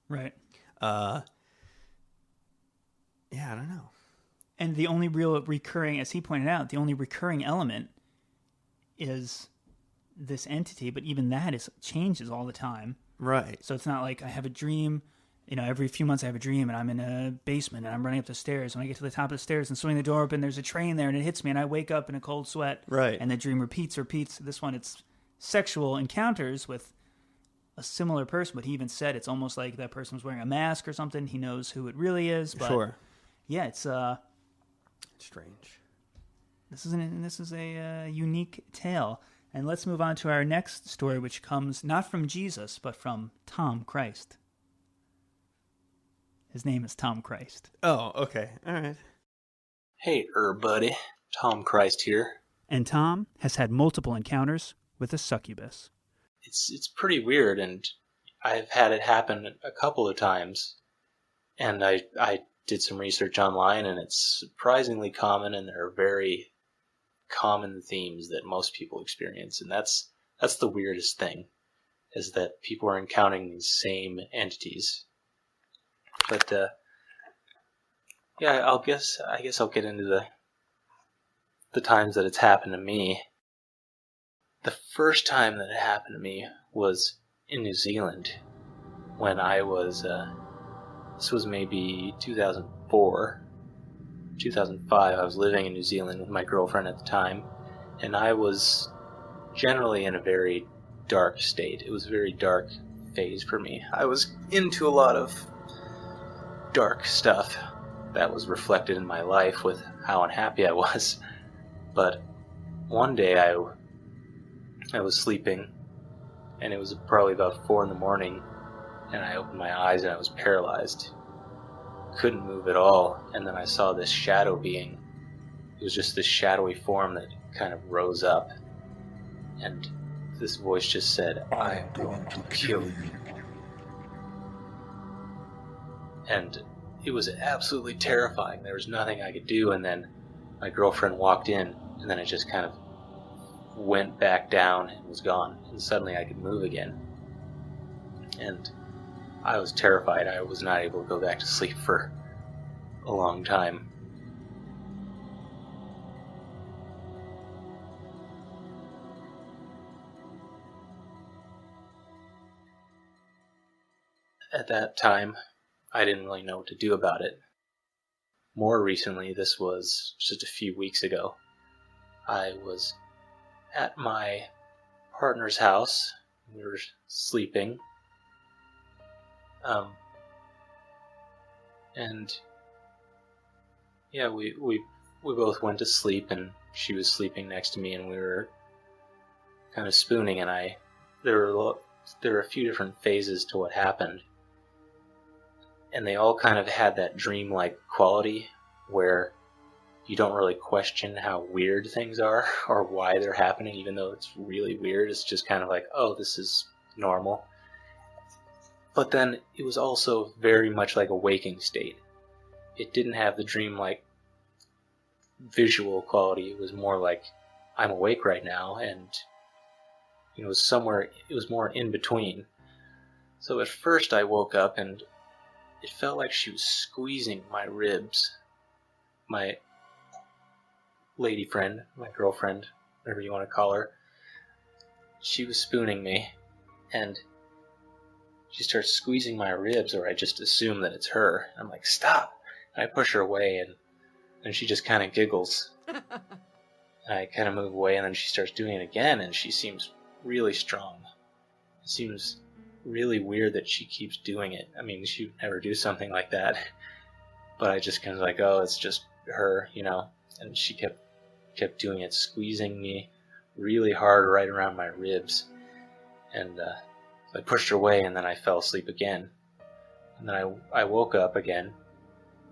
Right. Yeah, I don't know. And the only real recurring, as he pointed out, the only recurring element is this entity, but even that changes all the time. Right. So it's not like I have a dream every few months I have a dream and I'm in a basement and I'm running up the stairs. When I get to the top of the stairs and swing the door open, there's a train there and it hits me and I wake up in a cold sweat. Right. And the dream repeats. This one, it's sexual encounters with a similar person, but he even said it's almost like that person was wearing a mask or something. He knows who it really is. But Sure. Yeah, it's strange. This is a unique tale. And let's move on to our next story, which comes not from Jesus, but from Tom Christ. His name is Tom Christ. Oh, okay. All right. Hey, buddy. Tom Christ here. And Tom has had multiple encounters with a succubus. It's pretty weird, and I've had it happen a couple of times. And I did some research online, and it's surprisingly common, and there are very common themes that most people experience. And that's the weirdest thing, is that people are encountering these same entities. But yeah, I guess I'll get into the times that it's happened to me. The first time that it happened to me was in New Zealand when I was this was maybe 2004, 2005. I was living in New Zealand with my girlfriend at the time, and I was generally in a very dark state. It was a very dark phase for me. I was into a lot of dark stuff that was reflected in my life with how unhappy I was. But one day I was sleeping, and it was probably about 4 a.m, and I opened my eyes and I was paralyzed. Couldn't move at all, and then I saw this shadow being. It was just this shadowy form that kind of rose up, and this voice just said, "I am going to kill you." And it was absolutely terrifying. There was nothing I could do, and then my girlfriend walked in, and then it just kind of went back down and was gone, and suddenly I could move again. And I was terrified. I was not able to go back to sleep for a long time. At that time, I didn't really know what to do about it. More recently, this was just a few weeks ago, I was at my partner's house. We were sleeping. And yeah, we both went to sleep, and she was sleeping next to me, and we were kind of spooning, and there were a few different phases to what happened. And they all kind of had that dreamlike quality where you don't really question how weird things are or why they're happening, even though it's really weird. It's just kind of like, oh, this is normal. But then it was also very much like a waking state. It didn't have the dreamlike visual quality. It was more like, I'm awake right now, and it was more in between. So at first I woke up and it felt like she was squeezing my ribs. My lady friend, my girlfriend, whatever you want to call her, she was spooning me, and she starts squeezing my ribs, or I just assume that it's her. I'm like, stop! And I push her away, and she just kind of giggles. And I kind of move away, and then she starts doing it again, and she seems really strong. It seems really weird that she keeps doing it. I mean, she would never do something like that. But I just kind of like, oh, it's just her, And she kept doing it, squeezing me really hard right around my ribs. And I pushed her away, and then I fell asleep again. And then I woke up again,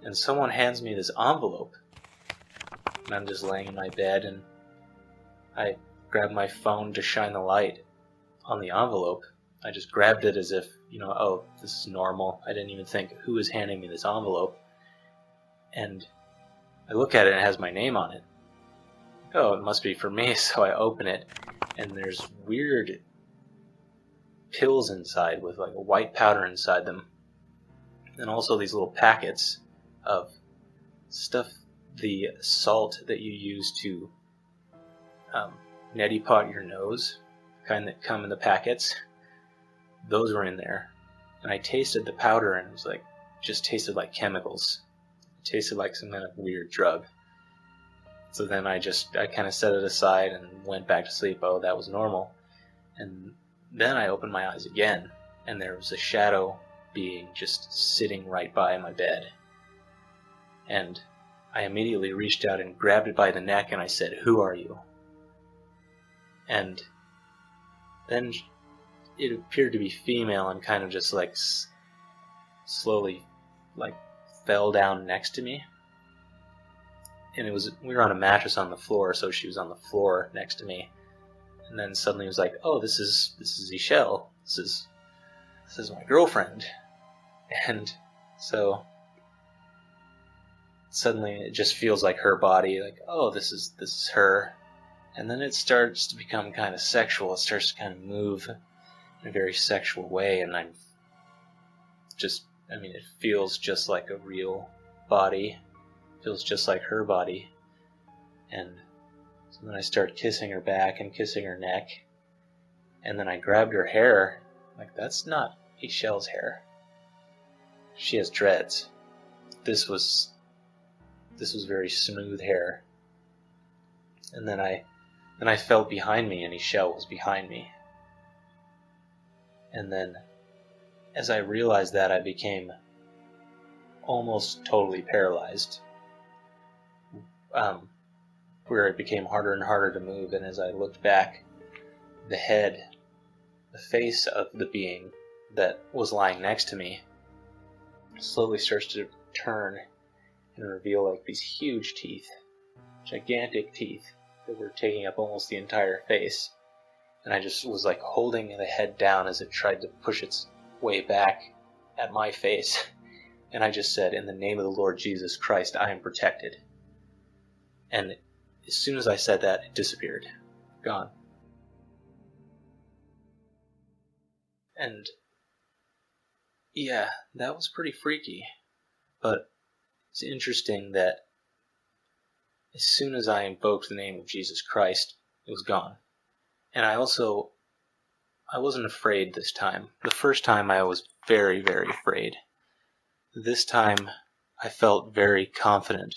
and someone hands me this envelope. And I'm just laying in my bed, and I grabbed my phone to shine the light on the envelope. I just grabbed it as if, oh, this is normal. I didn't even think, who is handing me this envelope? And I look at it, and it has my name on it. Oh, it must be for me, so I open it, and there's weird pills inside with like a white powder inside them. And also these little packets of stuff, the salt that you use to neti pot your nose, kind that come in the packets. Those were in there. and I tasted the powder, and it was like, just tasted like chemicals. It tasted like some kind of weird drug. So then I kind of set it aside and went back to sleep. Oh, that was normal. And then I opened my eyes again, and there was a shadow being just sitting right by my bed. And I immediately reached out and grabbed it by the neck, and I said, "Who are you?" And then it appeared to be female and kind of just like slowly like fell down next to me. And we were on a mattress on the floor, so she was on the floor next to me. And then suddenly it was like, "Oh, this is Michelle. This is my girlfriend." And so suddenly it just feels like her body, like, "Oh, this is her." And then it starts to become kind of sexual. It starts to kind of move in a very sexual way, and it feels just like a real body. It feels just like her body. And so then I start kissing her back and kissing her neck. And then I grabbed her hair. Like, that's not Michelle's hair. She has dreads. This was very smooth hair. And then I felt behind me, and Michelle was behind me. And then, as I realized that, I became almost totally paralyzed, where it became harder and harder to move. And as I looked back, the face of the being that was lying next to me slowly starts to turn and reveal like these huge teeth, gigantic teeth that were taking up almost the entire face. And I just was like holding the head down as it tried to push its way back at my face. And I just said, "In the name of the Lord Jesus Christ, I am protected." And as soon as I said that, it disappeared. Gone. And yeah, that was pretty freaky. But it's interesting that as soon as I invoked the name of Jesus Christ, it was gone. And I wasn't afraid this time. The first time I was very, very afraid. This time I felt very confident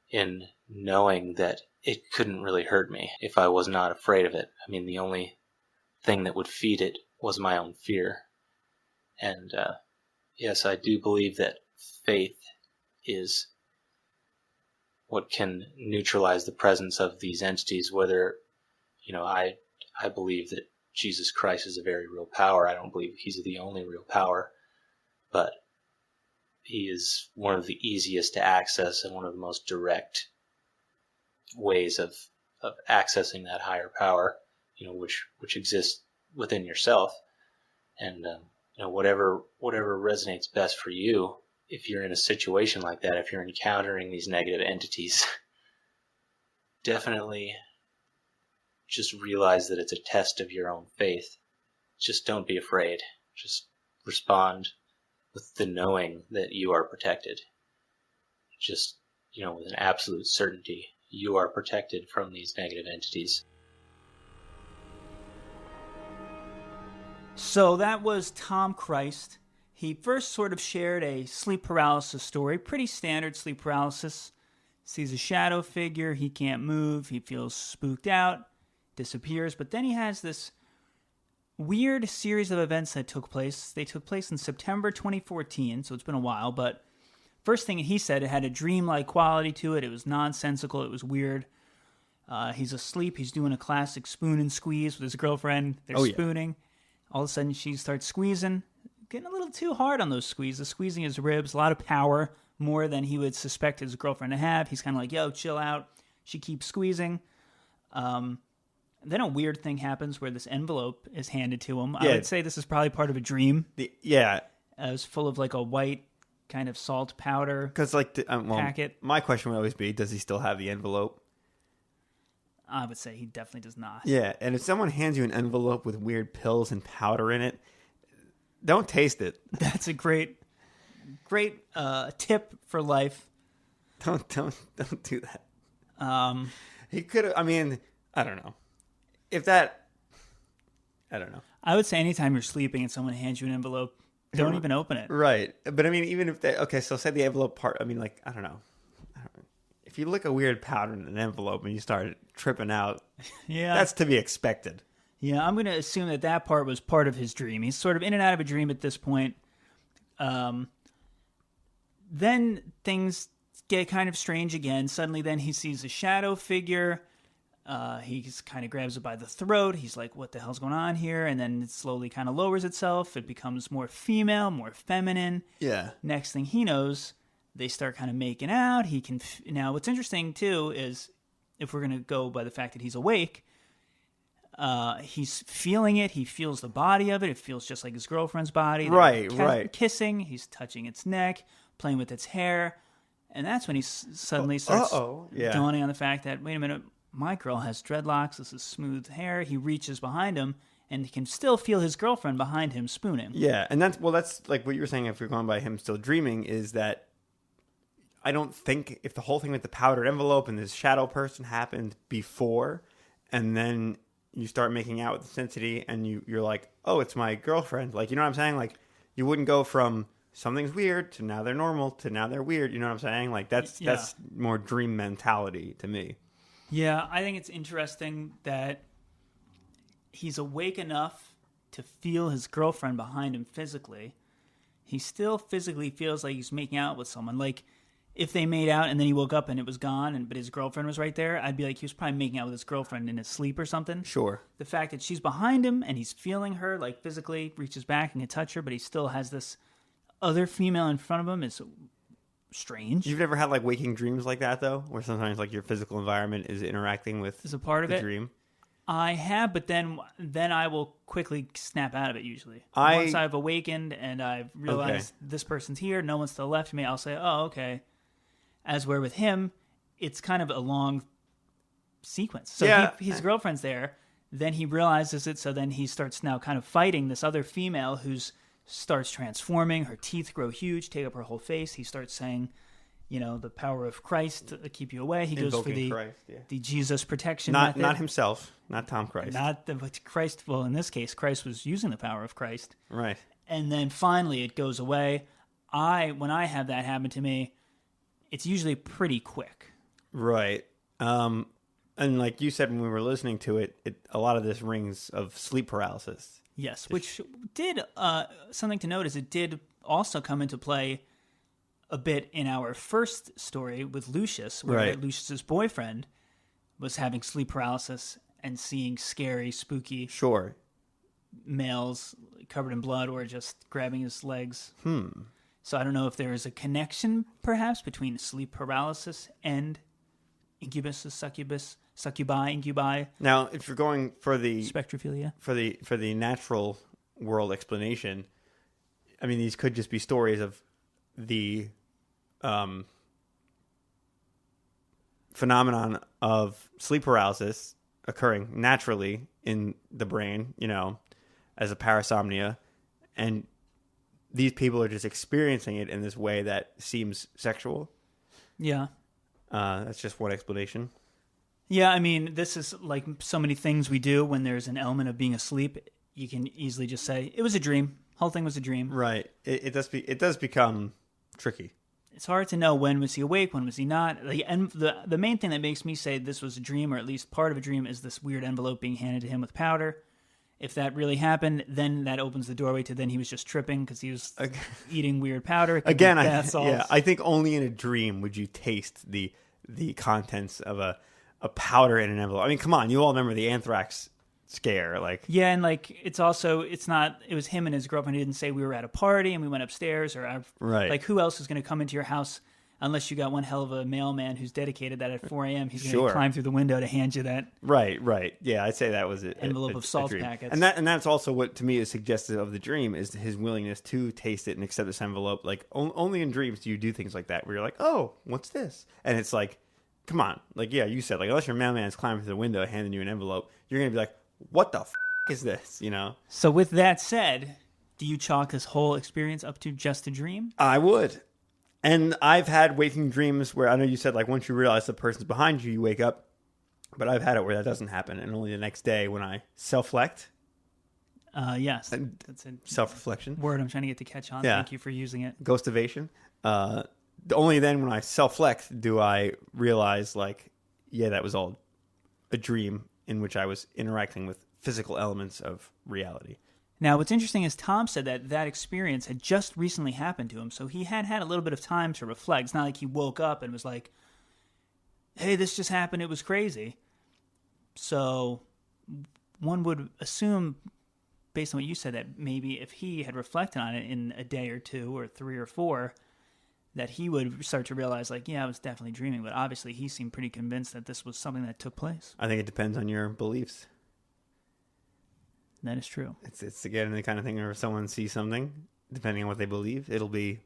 in knowing that it couldn't really hurt me if I was not afraid of it. I mean, the only thing that would feed it was my own fear. And yes, I do believe that faith is what can neutralize the presence of these entities, whether, I believe that Jesus Christ is a very real power. I don't believe he's the only real power, but he is one of the easiest to access and one of the most direct ways of accessing that higher power, which exists within yourself. And, whatever resonates best for you, if you're in a situation like that, if you're encountering these negative entities, definitely just realize that it's a test of your own faith. Just don't be afraid. Just respond with the knowing that you are protected. Just, with an absolute certainty, you are protected from these negative entities. So that was Tom Christ. He first sort of shared a sleep paralysis story, pretty standard sleep paralysis. Sees a shadow figure, he can't move, he feels spooked out, disappears, but then he has this weird series of events that took place. They took place in September 2014, so it's been a while, but first thing he said, it had a dreamlike quality to it. It was nonsensical, it was weird. He's asleep, he's doing a classic spoon and squeeze with his girlfriend. They're spooning. All of a sudden she starts squeezing, getting a little too hard on those squeezes, squeezing his ribs, a lot of power, more than he would suspect his girlfriend to have. He's kind of like, "Yo, chill out." She keeps squeezing. Then a weird thing happens where this envelope is handed to him. I would say this is probably part of a dream. It was full of like a white kind of salt powder packet. My question would always be, does he still have the envelope? I would say he definitely does not. Yeah, and if someone hands you an envelope with weird pills and powder in it, don't taste it. That's a great tip for life. Don't do that. He could have. I mean, I don't know. I don't know. I would say anytime you're sleeping and someone hands you an envelope, Don't even open it. Right. But I mean, even if they, okay, so say the envelope part, I mean, like, I don't know. If you lick a weird powder in an envelope and you start tripping out, Yeah. that's to be expected. Yeah, I'm going to assume that part was part of his dream. He's sort of in and out of a dream at this point. Then things get kind of strange again. Suddenly then he sees a shadow figure. He kind of grabs it by the throat. He's like, what the hell's going on here? And then it slowly kind of lowers itself. It becomes more female, more feminine. Yeah. Next thing he knows, they start kind of making out. He can now what's interesting too is if we're going to go by the fact that he's awake, he's feeling it. He feels the body of it. It feels just like his girlfriend's body. Right, They're right. Kissing. He's touching its neck, playing with its hair. And that's when he suddenly starts dawning on the fact that, wait a minute, my girl has dreadlocks. This is smooth hair. He reaches behind him and he can still feel his girlfriend behind him spooning. Yeah, and that's like what you were saying, if you're going by him still dreaming, is that I don't think if the whole thing with the powdered envelope and this shadow person happened before, and then you start making out with the Sensity and you're like, oh, it's my girlfriend. Like, you know what I'm saying? Like, you wouldn't go from something's weird to now they're normal to now they're weird. You know what I'm saying? Like, that's more dream mentality to me. Yeah, I think it's interesting that he's awake enough to feel his girlfriend behind him physically. He still physically feels like he's making out with someone. Like, if they made out and then he woke up and it was gone, but his girlfriend was right there, I'd be like, he was probably making out with his girlfriend in his sleep or something. Sure. The fact that she's behind him and he's feeling her, like physically reaches back and can touch her, but he still has this other female in front of him is strange. You've never had like waking dreams like that though, where sometimes like your physical environment is interacting with is a part of the it. Dream. I have, but then I will quickly snap out of it usually. Once I've awakened and I've realized this person's here, no one's to the left of me, I'll say, oh, okay. As where with him, it's kind of a long sequence. So his girlfriend's there, then he realizes it, so then he starts now kind of fighting this other female who's starts transforming. Her teeth grow huge, take up her whole face. He starts saying, you know, the power of Christ to keep you away. He goes for the Jesus protection method. Not himself, not Tom Christ. Not the Christ. Well, in this case, Christ was using the power of Christ. Right. And then finally it goes away. When I have that happen to me, it's usually pretty quick. Right. And like you said when we were listening to it, a lot of this rings of sleep paralysis. Yes, which did, something to note is it did also come into play a bit in our first story with Lucius, where Lucius's boyfriend was having sleep paralysis and seeing scary, spooky males covered in blood or just grabbing his legs. So I don't know if there is a connection, perhaps, between sleep paralysis and incubus, succubi, incubi. Now, if you're going for the spectrophilia, for the natural world explanation, I mean, these could just be stories of the phenomenon of sleep paralysis occurring naturally in the brain, you know, as a parasomnia, and these people are just experiencing it in this way that seems sexual. Yeah. That's just one explanation. Yeah, I mean, this is like so many things we do when there's an element of being asleep. You can easily just say, it was a dream. Whole thing was a dream. Right. It does become tricky. It's hard to know when was he awake, when was he not. The main thing that makes me say this was a dream, or at least part of a dream, is this weird envelope being handed to him with powder. If that really happened, then that opens the doorway to then he was just tripping because he was eating weird powder. Again, I think only in a dream would you taste the contents of a powder in an envelope. I mean, come on, you all remember the anthrax scare, like. Yeah, and like it was him and his girlfriend. He didn't say we were at a party and we went upstairs, or like who else is going to come into your house unless you got one hell of a mailman who's dedicated that at 4 a.m. he's going to climb through the window to hand you that. Right. Yeah, I'd say that was an envelope of salt packets. And that's also what to me is suggestive of the dream, is his willingness to taste it and accept this envelope. Like only in dreams do you do things like that where you're like, oh, what's this? And it's like, come on, like, yeah, you said, like, unless your mailman's climbing through the window handing you an envelope, you're going to be like, what the is this, you know? So with that said, do you chalk this whole experience up to just a dream? I would. And I've had waking dreams where, I know you said, like, once you realize the person's behind you, you wake up. But I've had it where that doesn't happen. And only the next day when I self-lect, Yes. That's a self-reflection. word I'm trying to get to catch on. Yeah. Thank you for using it. Ghostivation. Only then when I self-reflect do I realize, like, yeah, that was all a dream in which I was interacting with physical elements of reality. Now, what's interesting is Tom said that experience had just recently happened to him, so he had a little bit of time to reflect. It's not like he woke up and was like, hey, this just happened, it was crazy. So one would assume, based on what you said, that maybe if he had reflected on it in a day or two or 3 or 4, that he would start to realize, like, yeah, I was definitely dreaming. But obviously he seemed pretty convinced that this was something that took place. I think it depends on your beliefs. That is true. It's again the kind of thing where if someone sees something, depending on what they believe, it'll be,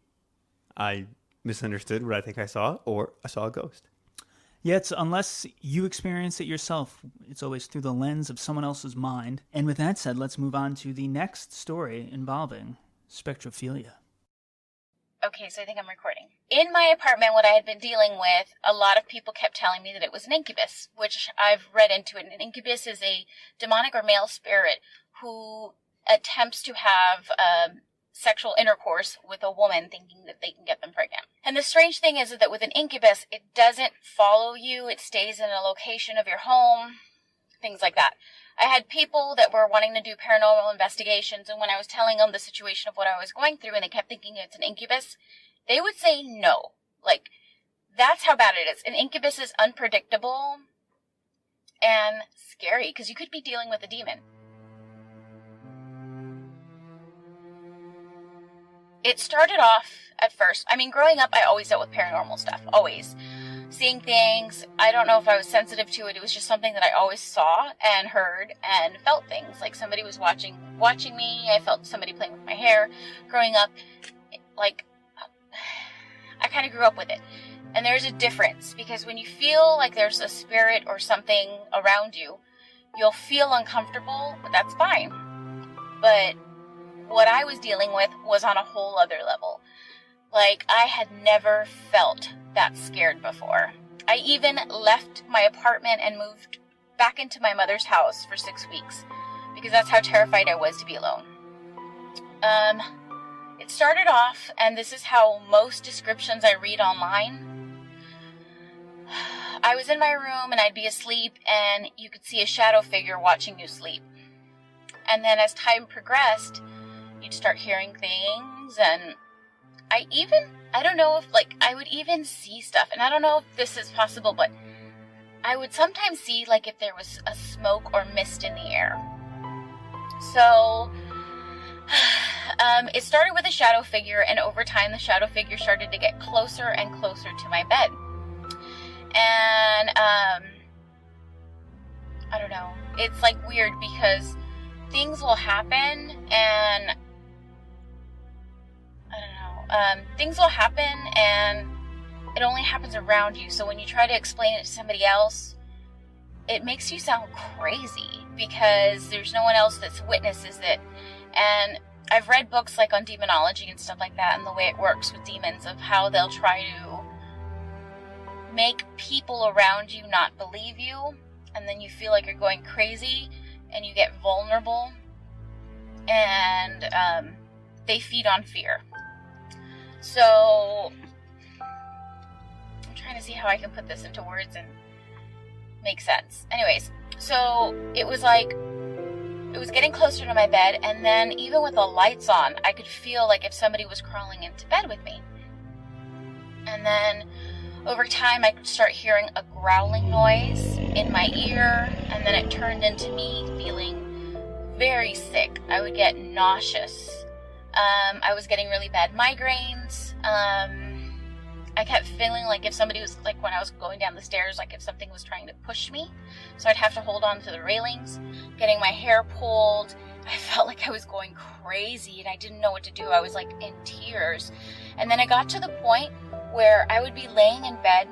I misunderstood what I think I saw, or I saw a ghost. Yeah, it's unless you experience it yourself, it's always through the lens of someone else's mind. And with that said, let's move on to the next story involving spectrophilia. Okay, so I think I'm recording. In my apartment, what I had been dealing with, a lot of people kept telling me that it was an incubus, which I've read into it. An incubus is a demonic or male spirit who attempts to have sexual intercourse with a woman thinking that they can get them pregnant. And the strange thing is that with an incubus, it doesn't follow you. It stays in a location of your home, things like that. I had people that were wanting to do paranormal investigations, and when I was telling them the situation of what I was going through and they kept thinking it's an incubus, they would say no. Like, that's how bad it is. An incubus is unpredictable and scary because you could be dealing with a demon. It started off at first, growing up, I always dealt with paranormal stuff, always. Seeing things, I don't know if I was sensitive to it, it was just something that I always saw and heard and felt things, like somebody was watching me, I felt somebody playing with my hair. Growing up, like, I kind of grew up with it. And there's a difference, because when you feel like there's a spirit or something around you, you'll feel uncomfortable, but that's fine. But what I was dealing with was on a whole other level. Like, I had never felt that scared before. I even left my apartment and moved back into my mother's house for 6 weeks because that's how terrified I was to be alone. It started off, and this is how most descriptions I read online. I was in my room and I'd be asleep and you could see a shadow figure watching you sleep. And then as time progressed, you'd start hearing things, and I don't know if, I would even see stuff, and I don't know if this is possible, but I would sometimes see, if there was a smoke or mist in the air. So, it started with a shadow figure, and over time the shadow figure started to get closer and closer to my bed. And, I don't know, it's, weird because things will happen, and things will happen and it only happens around you. So when you try to explain it to somebody else, it makes you sound crazy because there's no one else that witnesses it. And I've read books on demonology and stuff like that, and the way it works with demons, of how they'll try to make people around you not believe you, and then you feel like you're going crazy and you get vulnerable, and they feed on fear. So, I'm trying to see how I can put this into words and make sense. Anyways, so it was getting closer to my bed, and then even with the lights on, I could feel like if somebody was crawling into bed with me. And then over time, I could start hearing a growling noise in my ear, and then it turned into me feeling very sick. I would get nauseous. I was getting really bad migraines. I kept feeling like if somebody was, when I was going down the stairs, if something was trying to push me. So I'd have to hold on to the railings, getting my hair pulled. I felt like I was going crazy and I didn't know what to do. I was in tears. And then I got to the point where I would be laying in bed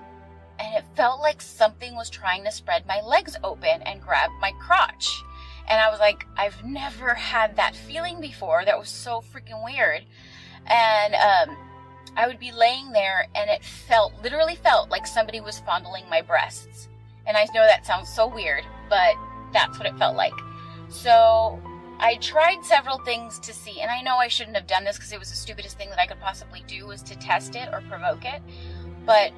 and it felt like something was trying to spread my legs open and grab my crotch. And I was like, I've never had that feeling before. That was so freaking weird. And I would be laying there and it literally felt like somebody was fondling my breasts. And I know that sounds so weird, but that's what it felt like. So I tried several things to see, and I know I shouldn't have done this because it was the stupidest thing that I could possibly do, was to test it or provoke it. But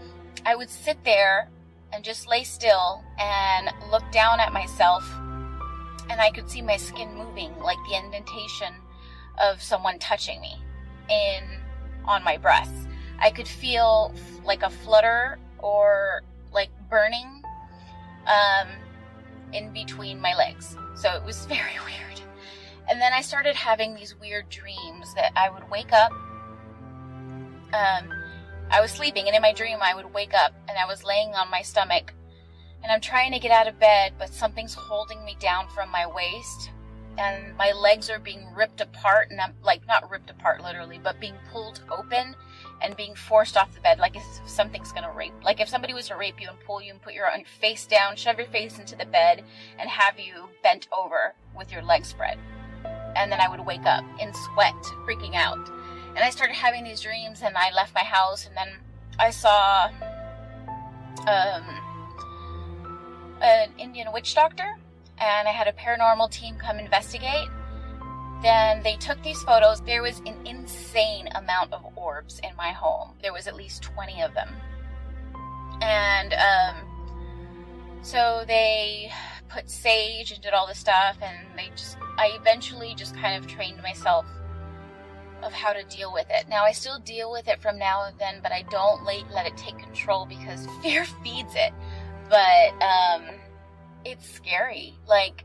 I would sit there and just lay still and look down at myself, and I could see my skin moving, like the indentation of someone touching me on my breasts. I could feel like a flutter or like burning in between my legs. So it was very weird. And then I started having these weird dreams that I would wake up. I was sleeping, and in my dream I would wake up and I was laying on my stomach and I'm trying to get out of bed, but something's holding me down from my waist and my legs are being ripped apart, and I'm like, not ripped apart literally, but being pulled open and being forced off the bed, like if something's gonna rape. Like if somebody was to rape you and pull you and put your face down, shove your face into the bed and have you bent over with your legs spread. And then I would wake up in sweat, freaking out. And I started having these dreams, and I left my house, and then I saw an Indian witch doctor, and I had a paranormal team come investigate. Then they took these photos. There was an insane amount of orbs in my home. There was at least 20 of them. And so they put sage and did all this stuff, and I eventually just kind of trained myself of how to deal with it. Now I still deal with it from now and then, but I don't let it take control because fear feeds it. But it's scary. Like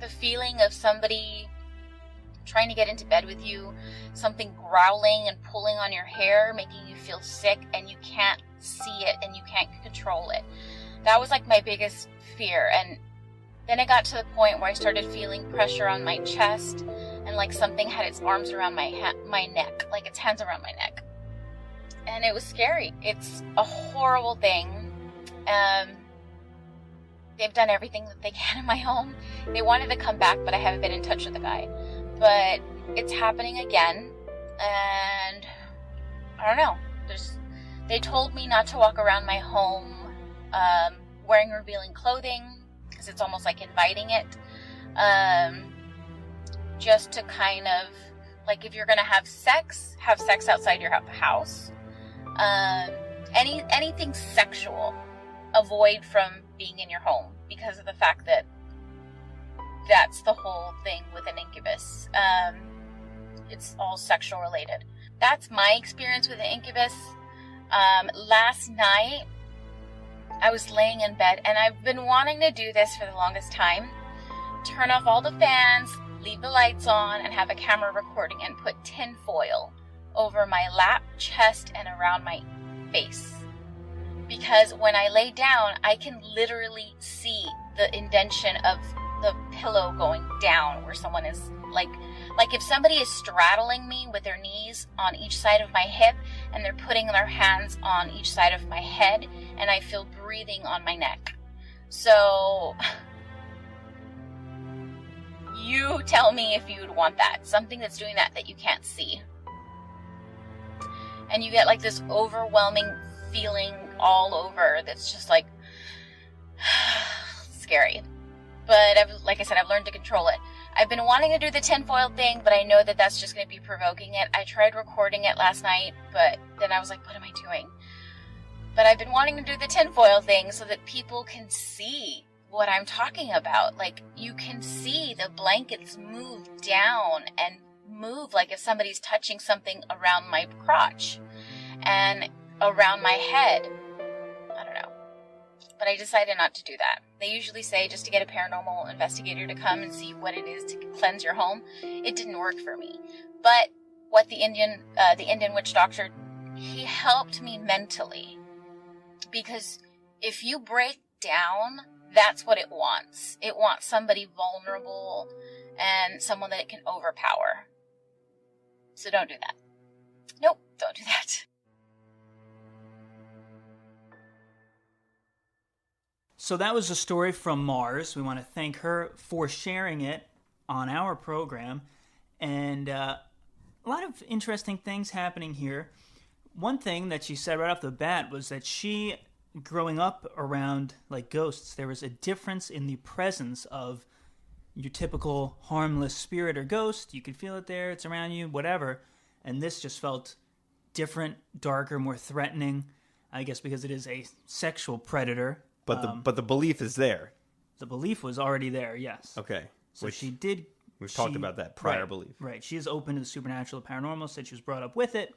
the feeling of somebody trying to get into bed with you, something growling and pulling on your hair, making you feel sick, and you can't see it and you can't control it. That was like my biggest fear. And then it got to the point where I started feeling pressure on my chest, and like something had its arms around my neck, like its hands around my neck. And it was scary. It's a horrible thing. They've done everything that they can in my home. They wanted to come back, but I haven't been in touch with the guy. But it's happening again, and I don't know. They told me not to walk around my home wearing revealing clothing, because it's almost like inviting it. Just to kind of, like, if you're going to have sex outside your house. Anything sexual, avoid from being in your home, because of the fact that that's the whole thing with an incubus. It's all sexual related. That's my experience with an incubus. Last night, I was laying in bed, and I've been wanting to do this for the longest time. Turn off all the fans, leave the lights on, and have a camera recording, and put tin foil over my lap, chest, and around my face. Because when I lay down, I can literally see the indentation of the pillow going down where someone is like if somebody is straddling me with their knees on each side of my hip, and they're putting their hands on each side of my head, and I feel breathing on my neck. So you tell me if you would want that. Something that's doing that you can't see. And you get like this overwhelming feeling all over that's just like scary. But like I said, I've learned to control it. I've been wanting to do the tinfoil thing, but I know that that's just going to be provoking it. I tried recording it last night, but then I was like, what am I doing? But I've been wanting to do the tinfoil thing so that people can see what I'm talking about. Like, you can see the blankets move down and move like if somebody's touching something around my crotch and around my head. I don't know. But I decided not to do that. They usually say just to get a paranormal investigator to come and see what it is to cleanse your home. It didn't work for me. But what the Indian witch doctor, he helped me mentally. Because if you break down, that's what it wants. It wants somebody vulnerable and someone that it can overpower. So don't do that. Nope, don't do that. So that was a story from Mars. We want to thank her for sharing it on our program. And a lot of interesting things happening here. One thing that she said right off the bat was that she, growing up around like ghosts, there was a difference in the presence of your typical harmless spirit or ghost. You can feel it there. It's around you, whatever. And this just felt different, darker, more threatening. I guess because it is a sexual predator. But the belief is there. The belief was already there, yes. Okay. So she did... We've talked about that prior belief. Right. She is open to the supernatural, paranormal, said she was brought up with it,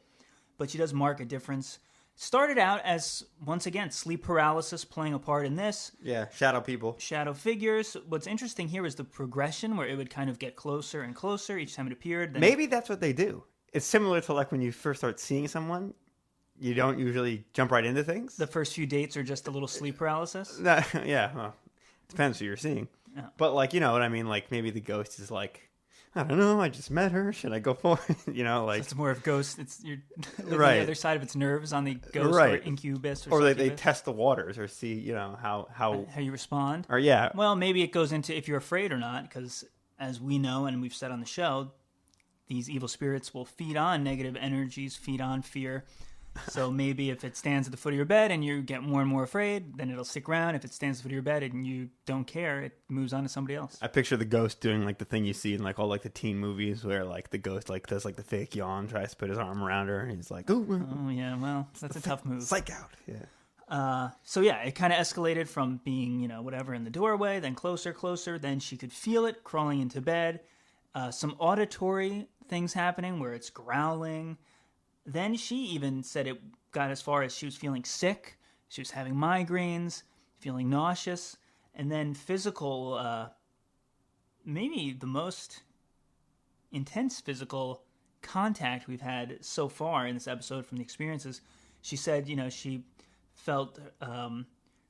but she does mark a difference. Started out as, once again, sleep paralysis playing a part in this. Yeah, shadow people. Shadow figures. What's interesting here is the progression where it would kind of get closer and closer each time it appeared. Then Maybe that's what they do. It's similar to like when you first start seeing someone, you don't usually jump right into things. The first few dates are just a little sleep paralysis? Yeah, well, depends who you're seeing. Yeah. But like, you know what I mean? Like maybe the ghost is like, I don't know, I just met her. Should I go for it? You know, like... So it's more of ghost. You're on right. the other side of its nerves on the ghost right. or incubus or or succubus. they test the waters or see, you know, how you respond. Or yeah. Well, maybe it goes into if you're afraid or not, because as we know and we've said on the show, these evil spirits will feed on negative energies, feed on fear. So maybe if it stands at the foot of your bed and you get more and more afraid, then it'll stick around. If it stands at the foot of your bed and you don't care, it moves on to somebody else. I picture the ghost doing like the thing you see in like all like the teen movies where like the ghost like does like the fake yawn, tries to put his arm around her, and he's like, "Oh yeah, well, that's a tough move." Psych out, yeah. So yeah, it kind of escalated from being, you know, whatever in the doorway, then closer. Then she could feel it crawling into bed. Some auditory things happening where it's growling. Then she even said it got as far as she was feeling sick. She was having migraines, feeling nauseous, and then physical, maybe the most intense physical contact we've had so far in this episode from the experiences. She said, you know, she felt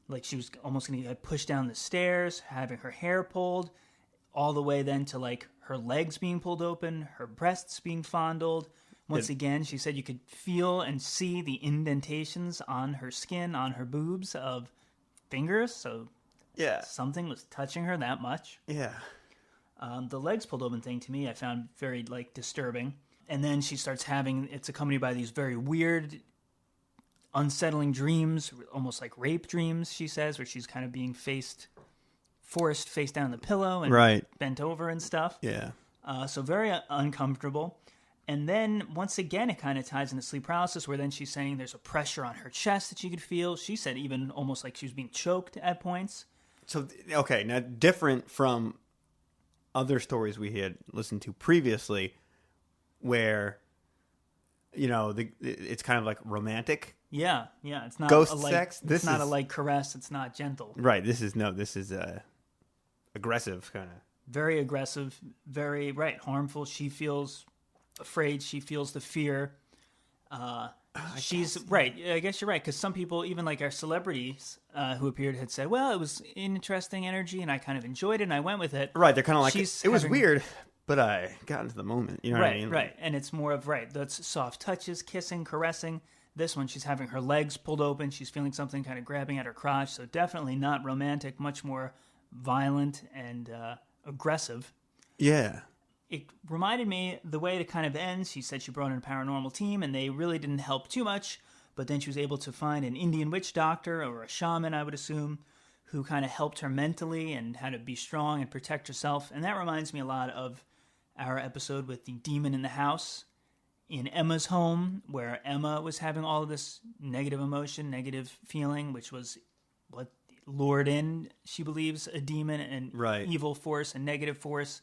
like she was almost going to get pushed down the stairs, having her hair pulled, all the way then to like her legs being pulled open, her breasts being fondled. Once again, she said you could feel and see the indentations on her skin, on her boobs of fingers. So yeah, something was touching her that much. Yeah. The legs pulled open thing to me I found very like disturbing. And then she starts having, it's accompanied by these very weird, unsettling dreams, almost like rape dreams, she says, where she's kind of being forced face down on the pillow and bent over and stuff. Yeah. So very uncomfortable. And then, once again, it kind of ties into sleep paralysis, where then she's saying there's a pressure on her chest that she could feel. She said even almost like she was being choked at points. So, okay, now different from other stories we had listened to previously where, you know, it's kind of like romantic. Yeah. It's not ghost a light, sex. It's not a light caress. It's not gentle. Right. This is aggressive kind of. Very aggressive. Very, harmful. She feels afraid. She feels the fear. She's right. I guess you're right, because some people, even like our celebrities who appeared, had said, well, it was interesting energy and I kind of enjoyed it and I went with it. Right. They're kind of like, it was weird, but I got into the moment. You know what I mean? Right. And it's more of, that's soft touches, kissing, caressing. This one, she's having her legs pulled open. She's feeling something kind of grabbing at her crotch. So definitely not romantic, much more violent and aggressive. Yeah. It reminded me the way it kind of ends. She said she brought in a paranormal team and they really didn't help too much, but then she was able to find an Indian witch doctor or a shaman, I would assume, who kind of helped her mentally and how to be strong and protect herself. And that reminds me a lot of our episode with the demon in the house in Emma's home, where Emma was having all of this negative emotion, negative feeling, which was what lured in, she believes, a demon and evil force and negative force.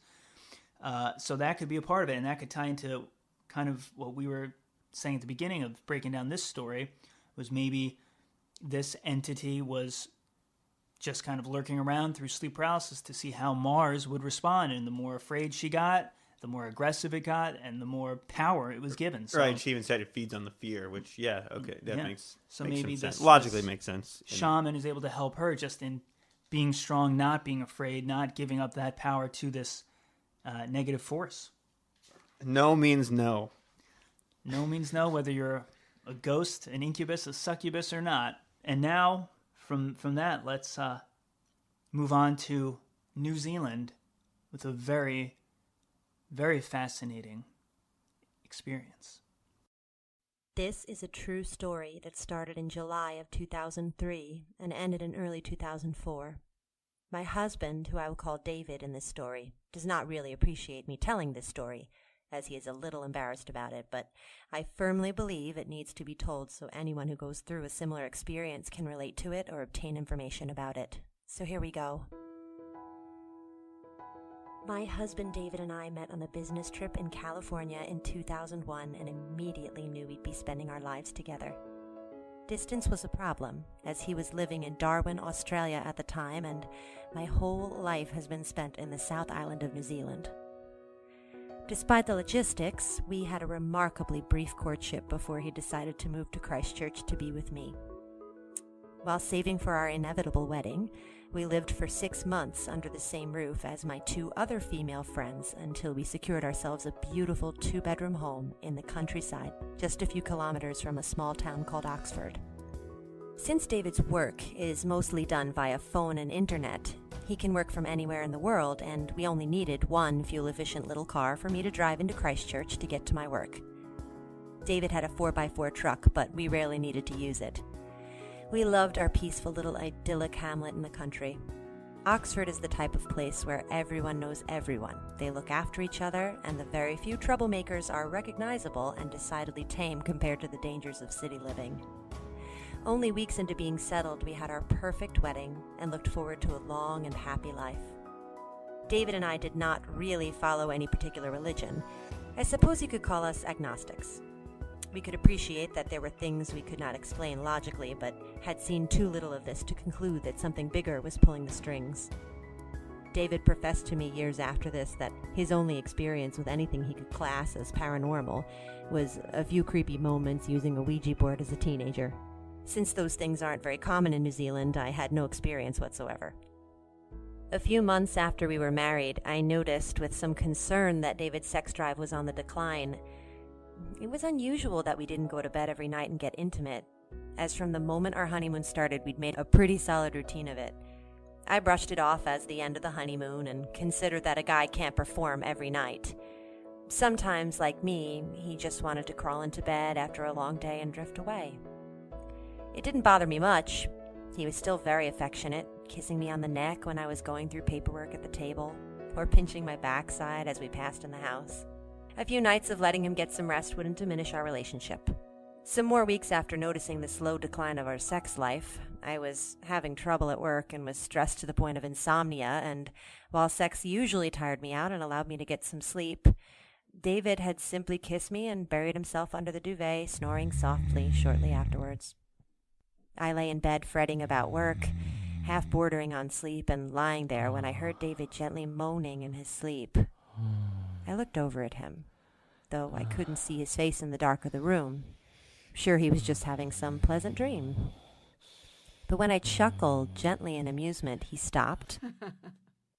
So that could be a part of it, and that could tie into kind of what we were saying at the beginning of breaking down this story, was maybe this entity was just kind of lurking around through sleep paralysis to see how Mars would respond, and the more afraid she got, the more aggressive it got, and the more power it was given. So, right, she even said it feeds on the fear, which, that makes maybe sense. Logically makes sense. Shaman is able to help her just in being strong, not being afraid, not giving up that power to this negative force. No means no. No means no, whether you're a ghost, an incubus, a succubus, or not. And now, from that, let's move on to New Zealand with a very, very fascinating experience. This is a true story that started in July of 2003 and ended in early 2004. My husband, who I will call David in this story, does not really appreciate me telling this story, as he is a little embarrassed about it, but I firmly believe it needs to be told so anyone who goes through a similar experience can relate to it or obtain information about it. So here we go. My husband David and I met on a business trip in California in 2001 and immediately knew we'd be spending our lives together. Distance was a problem, as he was living in Darwin, Australia at the time, and my whole life has been spent in the South Island of New Zealand. Despite the logistics, we had a remarkably brief courtship before he decided to move to Christchurch to be with me. While saving for our inevitable wedding, we lived for 6 months under the same roof as my 2 other female friends until we secured ourselves a beautiful 2-bedroom home in the countryside, just a few kilometers from a small town called Oxford. Since David's work is mostly done via phone and internet, he can work from anywhere in the world, and we only needed one fuel-efficient little car for me to drive into Christchurch to get to my work. David had a 4x4 truck, but we rarely needed to use it. We loved our peaceful little idyllic hamlet in the country. Oxford is the type of place where everyone knows everyone. They look after each other, and the very few troublemakers are recognizable and decidedly tame compared to the dangers of city living. Only weeks into being settled, we had our perfect wedding and looked forward to a long and happy life. David and I did not really follow any particular religion. I suppose you could call us agnostics. We could appreciate that there were things we could not explain logically, but had seen too little of this to conclude that something bigger was pulling the strings. David professed to me years after this that his only experience with anything he could class as paranormal was a few creepy moments using a Ouija board as a teenager. Since those things aren't very common in New Zealand, I had no experience whatsoever. A few months after we were married, I noticed with some concern that David's sex drive was on the decline. It was unusual that we didn't go to bed every night and get intimate, as from the moment our honeymoon started, we'd made a pretty solid routine of it. I brushed it off as the end of the honeymoon and considered that a guy can't perform every night. Sometimes, like me, he just wanted to crawl into bed after a long day and drift away. It didn't bother me much. He was still very affectionate, kissing me on the neck when I was going through paperwork at the table, or pinching my backside as we passed in the house. A few nights of letting him get some rest wouldn't diminish our relationship. Some more weeks after noticing the slow decline of our sex life, I was having trouble at work and was stressed to the point of insomnia, and while sex usually tired me out and allowed me to get some sleep, David had simply kissed me and buried himself under the duvet, snoring softly shortly afterwards. I lay in bed fretting about work, half bordering on sleep, and lying there when I heard David gently moaning in his sleep. I looked over at him, though I couldn't see his face in the dark of the room. Sure, he was just having some pleasant dream. But when I chuckled gently in amusement, he stopped,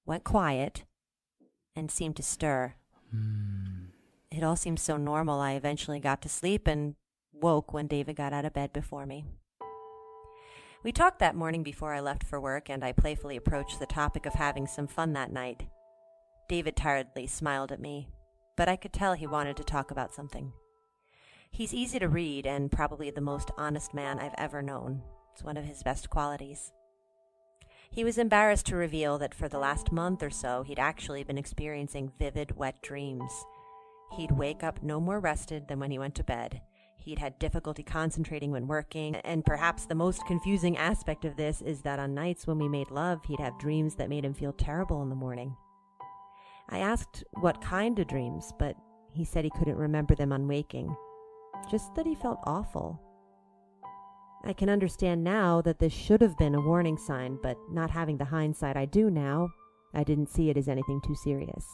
went quiet, and seemed to stir. It all seemed so normal, I eventually got to sleep and woke when David got out of bed before me. We talked that morning before I left for work, and I playfully approached the topic of having some fun that night. David tiredly smiled at me, but I could tell he wanted to talk about something. He's easy to read and probably the most honest man I've ever known. It's one of his best qualities. He was embarrassed to reveal that for the last month or so, he'd actually been experiencing vivid, wet dreams. He'd wake up no more rested than when he went to bed. He'd had difficulty concentrating when working, and perhaps the most confusing aspect of this is that on nights when we made love, he'd have dreams that made him feel terrible in the morning. I asked what kind of dreams, but he said he couldn't remember them on waking, just that he felt awful. I can understand now that this should have been a warning sign, but not having the hindsight I do now, I didn't see it as anything too serious.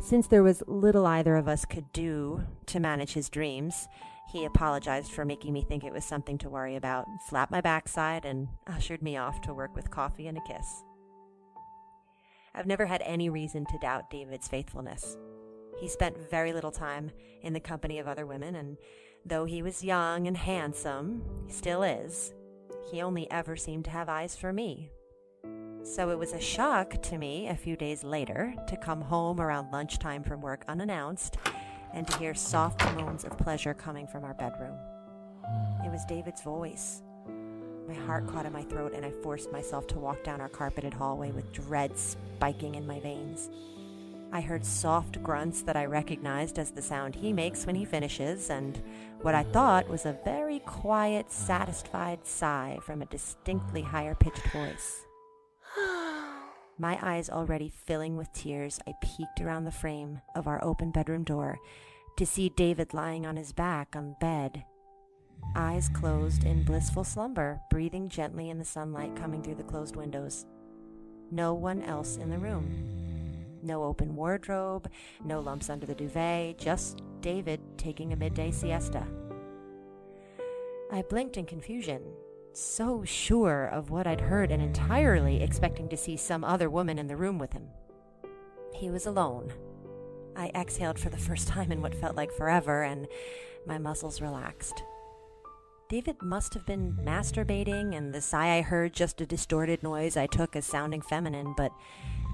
Since there was little either of us could do to manage his dreams, he apologized for making me think it was something to worry about, slapped my backside, and ushered me off to work with coffee and a kiss. I've never had any reason to doubt David's faithfulness. He spent very little time in the company of other women, and though he was young and handsome, he still is, he only ever seemed to have eyes for me. So it was a shock to me a few days later to come home around lunchtime from work unannounced and to hear soft moans of pleasure coming from our bedroom. It was David's voice. My heart caught in my throat, and I forced myself to walk down our carpeted hallway with dread spiking in my veins. I heard soft grunts that I recognized as the sound he makes when he finishes, and what I thought was a very quiet, satisfied sigh from a distinctly higher-pitched voice. My eyes already filling with tears, I peeked around the frame of our open bedroom door to see David lying on his back on the bed, eyes closed in blissful slumber, breathing gently in the sunlight coming through the closed windows. No one else in the room. No open wardrobe, no lumps under the duvet, just David taking a midday siesta. I blinked in confusion, so sure of what I'd heard and entirely expecting to see some other woman in the room with him. He was alone. I exhaled for the first time in what felt like forever, and my muscles relaxed. David must have been masturbating, and the sigh I heard just a distorted noise I took as sounding feminine, but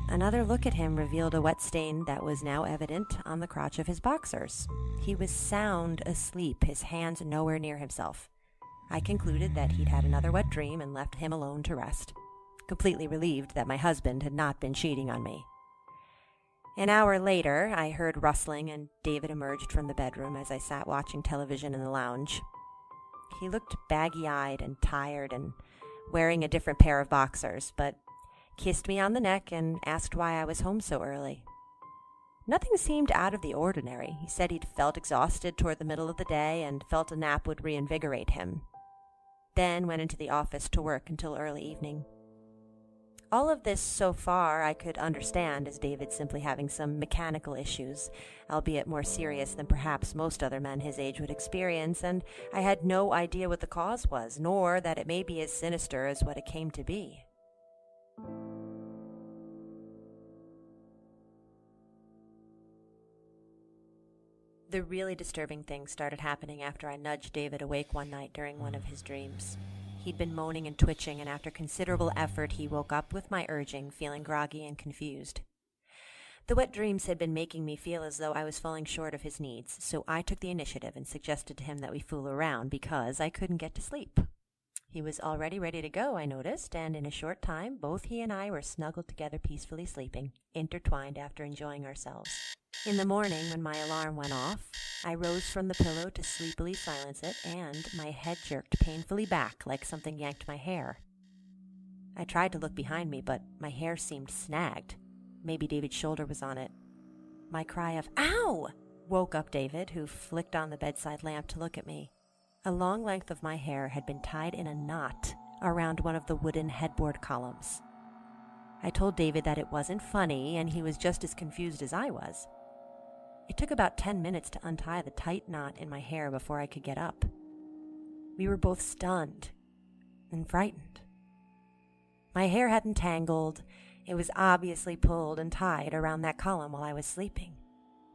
another look at him revealed a wet stain that was now evident on the crotch of his boxers. He was sound asleep, his hands nowhere near himself. I concluded that he'd had another wet dream and left him alone to rest, completely relieved that my husband had not been cheating on me. An hour later, I heard rustling, and David emerged from the bedroom as I sat watching television in the lounge. He looked baggy-eyed and tired and wearing a different pair of boxers, but kissed me on the neck and asked why I was home so early. Nothing seemed out of the ordinary. He said he'd felt exhausted toward the middle of the day and felt a nap would reinvigorate him. Then went into the office to work until early evening. All of this so far I could understand as David simply having some mechanical issues, albeit more serious than perhaps most other men his age would experience, and I had no idea what the cause was, nor that it may be as sinister as what it came to be. The really disturbing things started happening after I nudged David awake one night during one of his dreams. He'd been moaning and twitching, and after considerable effort he woke up with my urging, feeling groggy and confused. The wet dreams had been making me feel as though I was falling short of his needs, so I took the initiative and suggested to him that we fool around because I couldn't get to sleep. He was already ready to go, I noticed, and in a short time both he and I were snuggled together peacefully sleeping, intertwined after enjoying ourselves. In the morning, when my alarm went off, I rose from the pillow to sleepily silence it, and my head jerked painfully back like something yanked my hair. I tried to look behind me, but my hair seemed snagged. Maybe David's shoulder was on it. My cry of, "Ow!" woke up David, who flicked on the bedside lamp to look at me. A long length of my hair had been tied in a knot around one of the wooden headboard columns. I told David that it wasn't funny, and he was just as confused as I was. It took about 10 minutes to untie the tight knot in my hair before I could get up. We were both stunned and frightened. My hair hadn't tangled. It was obviously pulled and tied around that column while I was sleeping.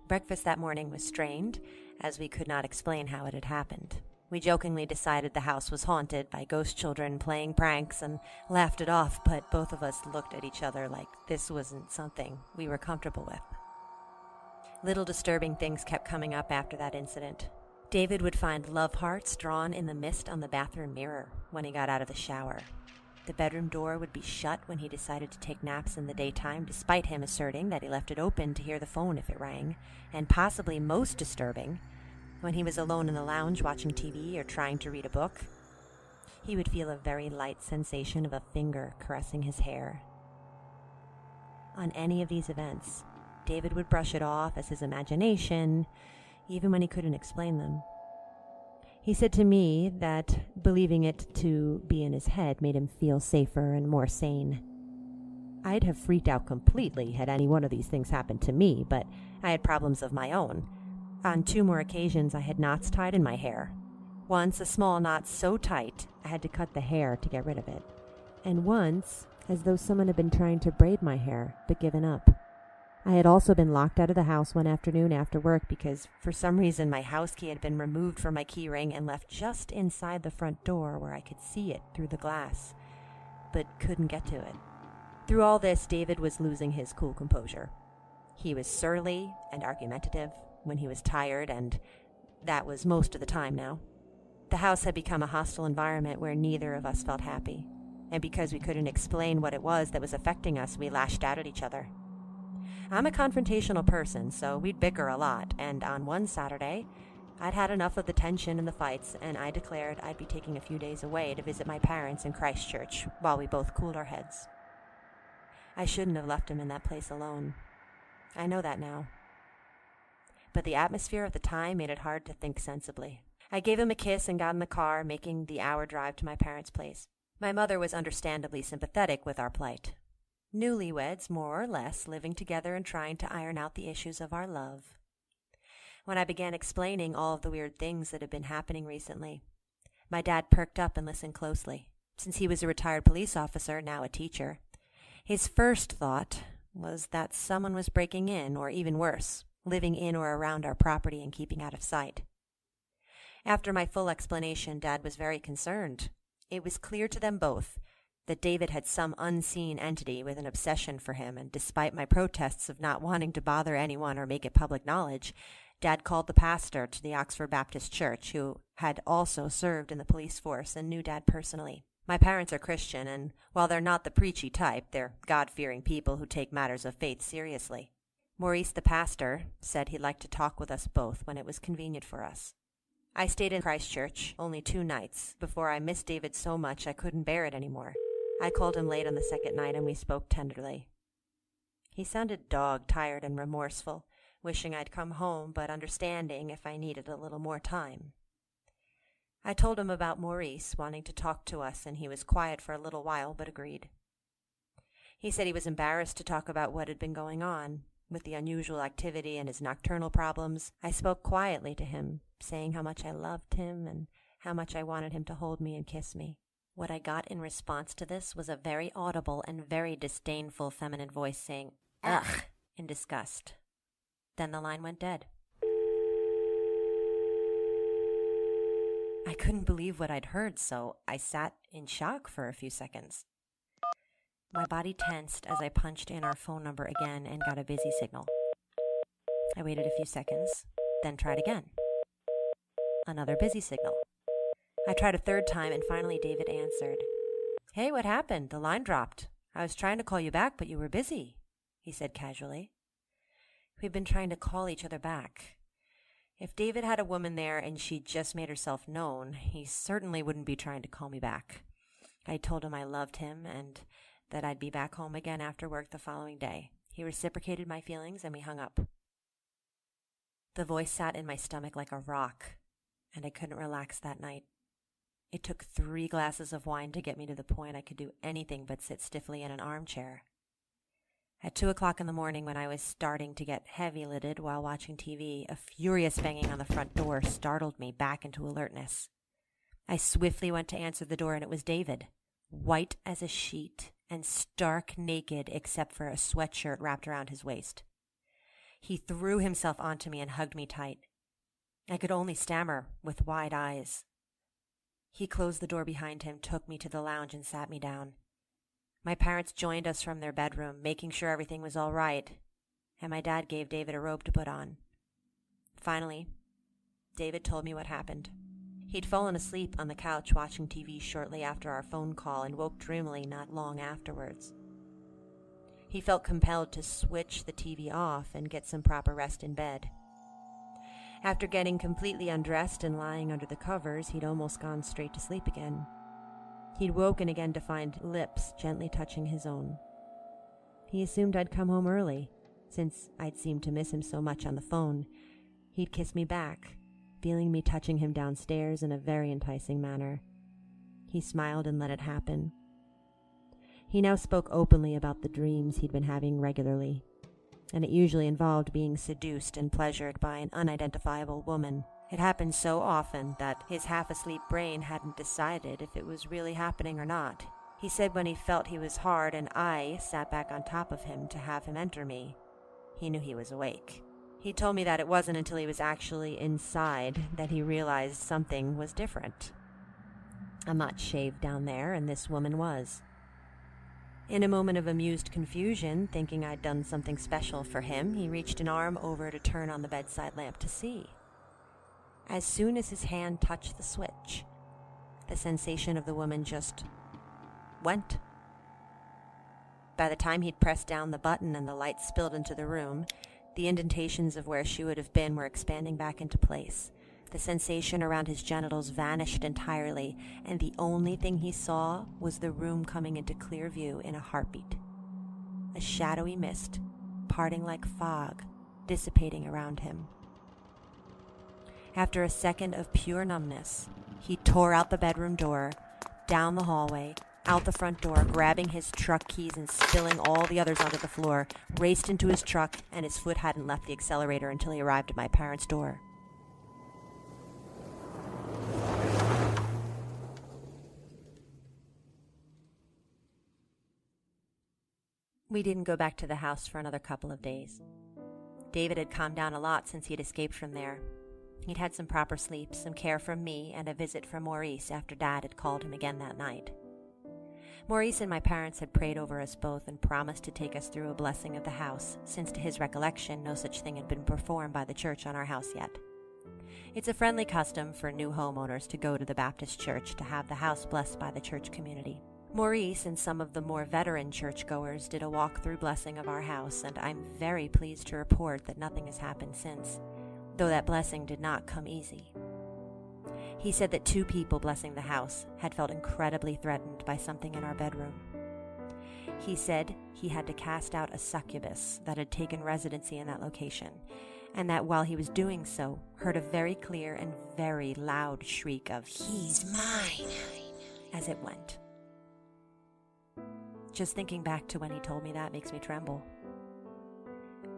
Breakfast that morning was strained, as we could not explain how it had happened. We jokingly decided the house was haunted by ghost children playing pranks and laughed it off, but both of us looked at each other like this wasn't something we were comfortable with. Little disturbing things kept coming up after that incident. David would find love hearts drawn in the mist on the bathroom mirror when he got out of the shower. The bedroom door would be shut when he decided to take naps in the daytime, despite him asserting that he left it open to hear the phone if it rang, and possibly most disturbing, when he was alone in the lounge watching TV or trying to read a book, he would feel a very light sensation of a finger caressing his hair. On any of these events, David would brush it off as his imagination, even when he couldn't explain them. He said to me that believing it to be in his head made him feel safer and more sane. I'd have freaked out completely had any one of these things happened to me, but I had problems of my own. On 2 more occasions, I had knots tied in my hair. Once, a small knot so tight, I had to cut the hair to get rid of it. And once, as though someone had been trying to braid my hair, but given up. I had also been locked out of the house one afternoon after work because, for some reason, my house key had been removed from my key ring and left just inside the front door where I could see it through the glass, but couldn't get to it. Through all this, David was losing his cool composure. He was surly and argumentative when he was tired, and that was most of the time now. The house had become a hostile environment where neither of us felt happy, and because we couldn't explain what it was that was affecting us, we lashed out at each other. I'm a confrontational person, so we'd bicker a lot, and on one Saturday, I'd had enough of the tension and the fights, and I declared I'd be taking a few days away to visit my parents in Christchurch while we both cooled our heads. I shouldn't have left him in that place alone. I know that now. But the atmosphere of the time made it hard to think sensibly. I gave him a kiss and got in the car, making the hour drive to my parents' place. My mother was understandably sympathetic with our plight. Newlyweds, more or less, living together and trying to iron out the issues of our love. When I began explaining all of the weird things that had been happening recently, my dad perked up and listened closely. Since he was a retired police officer, now a teacher, his first thought was that someone was breaking in, or even worse, living in or around our property and keeping out of sight. After my full explanation, Dad was very concerned. It was clear to them both that David had some unseen entity with an obsession for him, and despite my protests of not wanting to bother anyone or make it public knowledge, Dad called the pastor to the Oxford Baptist Church, who had also served in the police force and knew Dad personally. My parents are Christian, and while they're not the preachy type, they're God-fearing people who take matters of faith seriously. Maurice, the pastor, said he'd like to talk with us both when it was convenient for us. I stayed in Christchurch only 2 nights before I missed David so much I couldn't bear it anymore. I called him late on the second night and we spoke tenderly. He sounded dog-tired and remorseful, wishing I'd come home but understanding if I needed a little more time. I told him about Maurice wanting to talk to us, and he was quiet for a little while but agreed. He said he was embarrassed to talk about what had been going on. With the unusual activity and his nocturnal problems, I spoke quietly to him, saying how much I loved him and how much I wanted him to hold me and kiss me. What I got in response to this was a very audible and very disdainful feminine voice saying, "Ugh," in disgust. Then the line went dead. I couldn't believe what I'd heard, so I sat in shock for a few seconds. My body tensed as I punched in our phone number again and got a busy signal. I waited a few seconds, then tried again. Another busy signal. I tried a third time, and finally David answered. "Hey, what happened? The line dropped. I was trying to call you back, but you were busy," he said casually. We'd been trying to call each other back. If David had a woman there and she'd just made herself known, he certainly wouldn't be trying to call me back. I told him I loved him and that I'd be back home again after work the following day. He reciprocated my feelings and we hung up. The voice sat in my stomach like a rock, and I couldn't relax that night. It took 3 glasses of wine to get me to the point I could do anything but sit stiffly in an armchair. At 2 o'clock in the morning, when I was starting to get heavy-lidded while watching TV, a furious banging on the front door startled me back into alertness. I swiftly went to answer the door, and it was David, white as a sheet and stark naked except for a sweatshirt wrapped around his waist. He threw himself onto me and hugged me tight. I could only stammer with wide eyes. He closed the door behind him, took me to the lounge, and sat me down. My parents joined us from their bedroom, making sure everything was all right, and my dad gave David a robe to put on. Finally, David told me what happened. He'd fallen asleep on the couch watching TV shortly after our phone call and woke dreamily not long afterwards. He felt compelled to switch the TV off and get some proper rest in bed. After getting completely undressed and lying under the covers, he'd almost gone straight to sleep again. He'd woken again to find lips gently touching his own. He assumed I'd come home early, since I'd seemed to miss him so much on the phone. He'd kiss me back, feeling me touching him downstairs in a very enticing manner. He smiled and let it happen. He now spoke openly about the dreams he'd been having regularly, and it usually involved being seduced and pleasured by an unidentifiable woman. It happened so often that his half-asleep brain hadn't decided if it was really happening or not. He said when he felt he was hard and I sat back on top of him to have him enter me, he knew he was awake. He told me that it wasn't until he was actually inside that he realized something was different. I'm not shaved down there, and this woman was. In a moment of amused confusion, thinking I'd done something special for him, he reached an arm over to turn on the bedside lamp to see. As soon as his hand touched the switch, the sensation of the woman just went. By the time he'd pressed down the button and the light spilled into the room, the indentations of where she would have been were expanding back into place. The sensation around his genitals vanished entirely, and the only thing he saw was the room coming into clear view in a heartbeat. A shadowy mist, parting like fog, dissipating around him. After a second of pure numbness, he tore out the bedroom door, down the hallway, out the front door, grabbing his truck keys and spilling all the others onto the floor, raced into his truck, and his foot hadn't left the accelerator until he arrived at my parents' door. We didn't go back to the house for another couple of days. David had calmed down a lot since he'd escaped from there. He'd had some proper sleep, some care from me, and a visit from Maurice after Dad had called him again that night. Maurice and my parents had prayed over us both and promised to take us through a blessing of the house, since to his recollection no such thing had been performed by the church on our house yet. It's a friendly custom for new homeowners to go to the Baptist church to have the house blessed by the church community. Maurice and some of the more veteran churchgoers did a walk-through blessing of our house, and I'm very pleased to report that nothing has happened since, though that blessing did not come easy. He said that 2 people blessing the house had felt incredibly threatened by something in our bedroom. He said he had to cast out a succubus that had taken residency in that location, and that while he was doing so, heard a very clear and very loud shriek of, "He's mine," as it went. Just thinking back to when he told me that makes me tremble.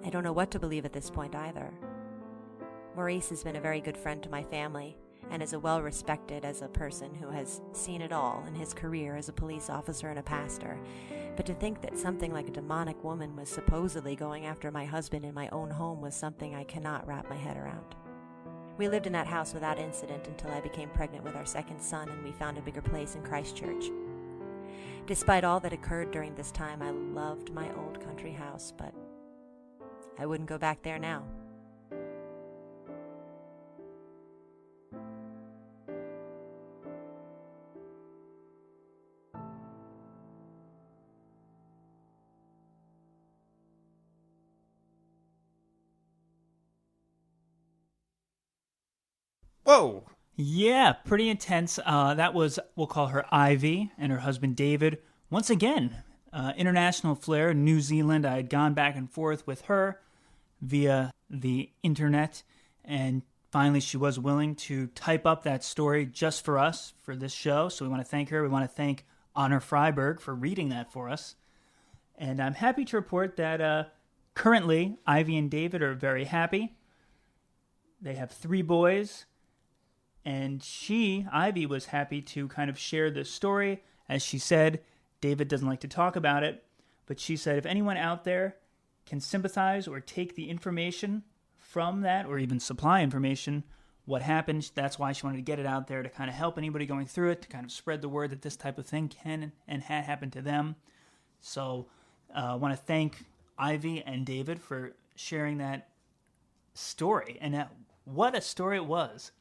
I don't know what to believe at this point either. Maurice has been a very good friend to my family, and is well respected as a person who has seen it all in his career as a police officer and a pastor. But to think that something like a demonic woman was supposedly going after my husband in my own home was something I cannot wrap my head around. We lived in that house without incident until I became pregnant with our second son and we found a bigger place in Christchurch. Despite all that occurred during this time, I loved my old country house, but I wouldn't go back there now. Whoa! Yeah, pretty intense. That was, we'll call her Ivy, and her husband David. Once again, international flair, New Zealand. I had gone back and forth with her via the internet, and finally she was willing to type up that story just for us, for this show. So we want to thank her. We want to thank Honor Freiberg for reading that for us. And I'm happy to report that currently Ivy and David are very happy. They have 3 boys. And Ivy, was happy to kind of share this story. As she said, David doesn't like to talk about it, but she said if anyone out there can sympathize or take the information from that, or even supply information, what happened, that's why she wanted to get it out there to kind of help anybody going through it, to kind of spread the word that this type of thing can and had happened to them. So I want to thank Ivy and David for sharing that story. And what a story it was.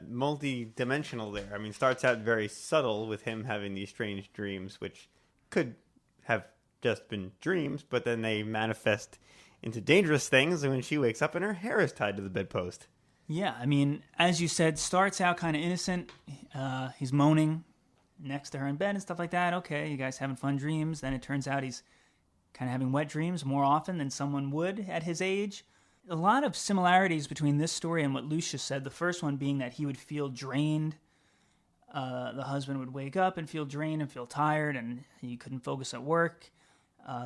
Multi-dimensional there. I mean, starts out very subtle with him having these strange dreams, which could have just been dreams, but then they manifest into dangerous things when she wakes up and her hair is tied to the bedpost. Yeah, I mean, as you said, starts out kind of innocent. He's moaning next to her in bed and stuff like that. Okay, you guys having fun dreams. Then it turns out he's kind of having wet dreams more often than someone would at his age. A lot of similarities between this story and what Lucius said. The first one being that he would feel drained. The husband would wake up and feel drained and feel tired, and he couldn't focus at work.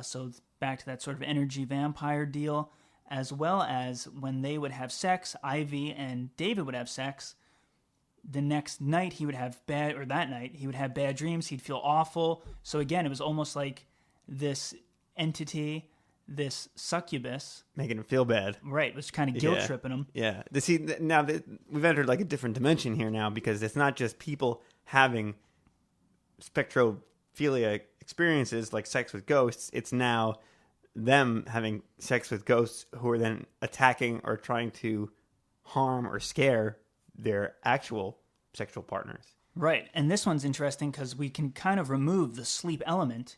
So back to that sort of energy vampire deal, as well as when they would have sex, Ivy and David would have sex. The next night he would have bad dreams. He'd feel awful. So again, it was almost like this entity, this succubus, making him feel bad. Right, it was kind of guilt tripping him. Yeah. Now we've entered like a different dimension here now, because it's not just people having spectrophilia experiences like sex with ghosts. It's now them having sex with ghosts who are then attacking or trying to harm or scare their actual sexual partners. Right. And this one's interesting because we can kind of remove the sleep element,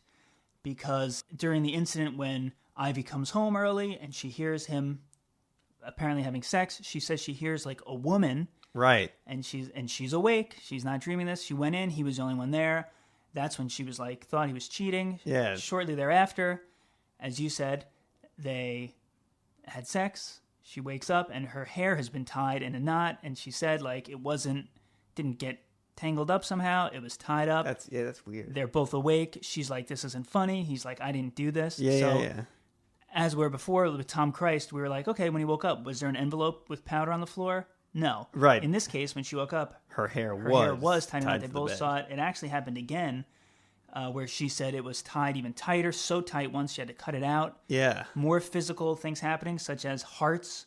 because during the incident when Ivy comes home early and she hears him apparently having sex, she says she hears like a woman. Right. And she's awake. She's not dreaming this. She went in. He was the only one there. That's when she was like, thought he was cheating. Yeah. Shortly thereafter, as you said, they had sex. She wakes up and her hair has been tied in a knot. And she said like didn't get tangled up somehow. It was tied up. That's weird. They're both awake. She's like, this isn't funny. He's like, I didn't do this. Yeah. As we were before with Tom Christ, we were like, okay, when he woke up, was there an envelope with powder on the floor? No. Right. In this case, when she woke up, her hair was tied. tied They to the both bed. saw it. It actually happened again, where she said it was tied even tighter, so tight once she had to cut it out. Yeah. More physical things happening, such as hearts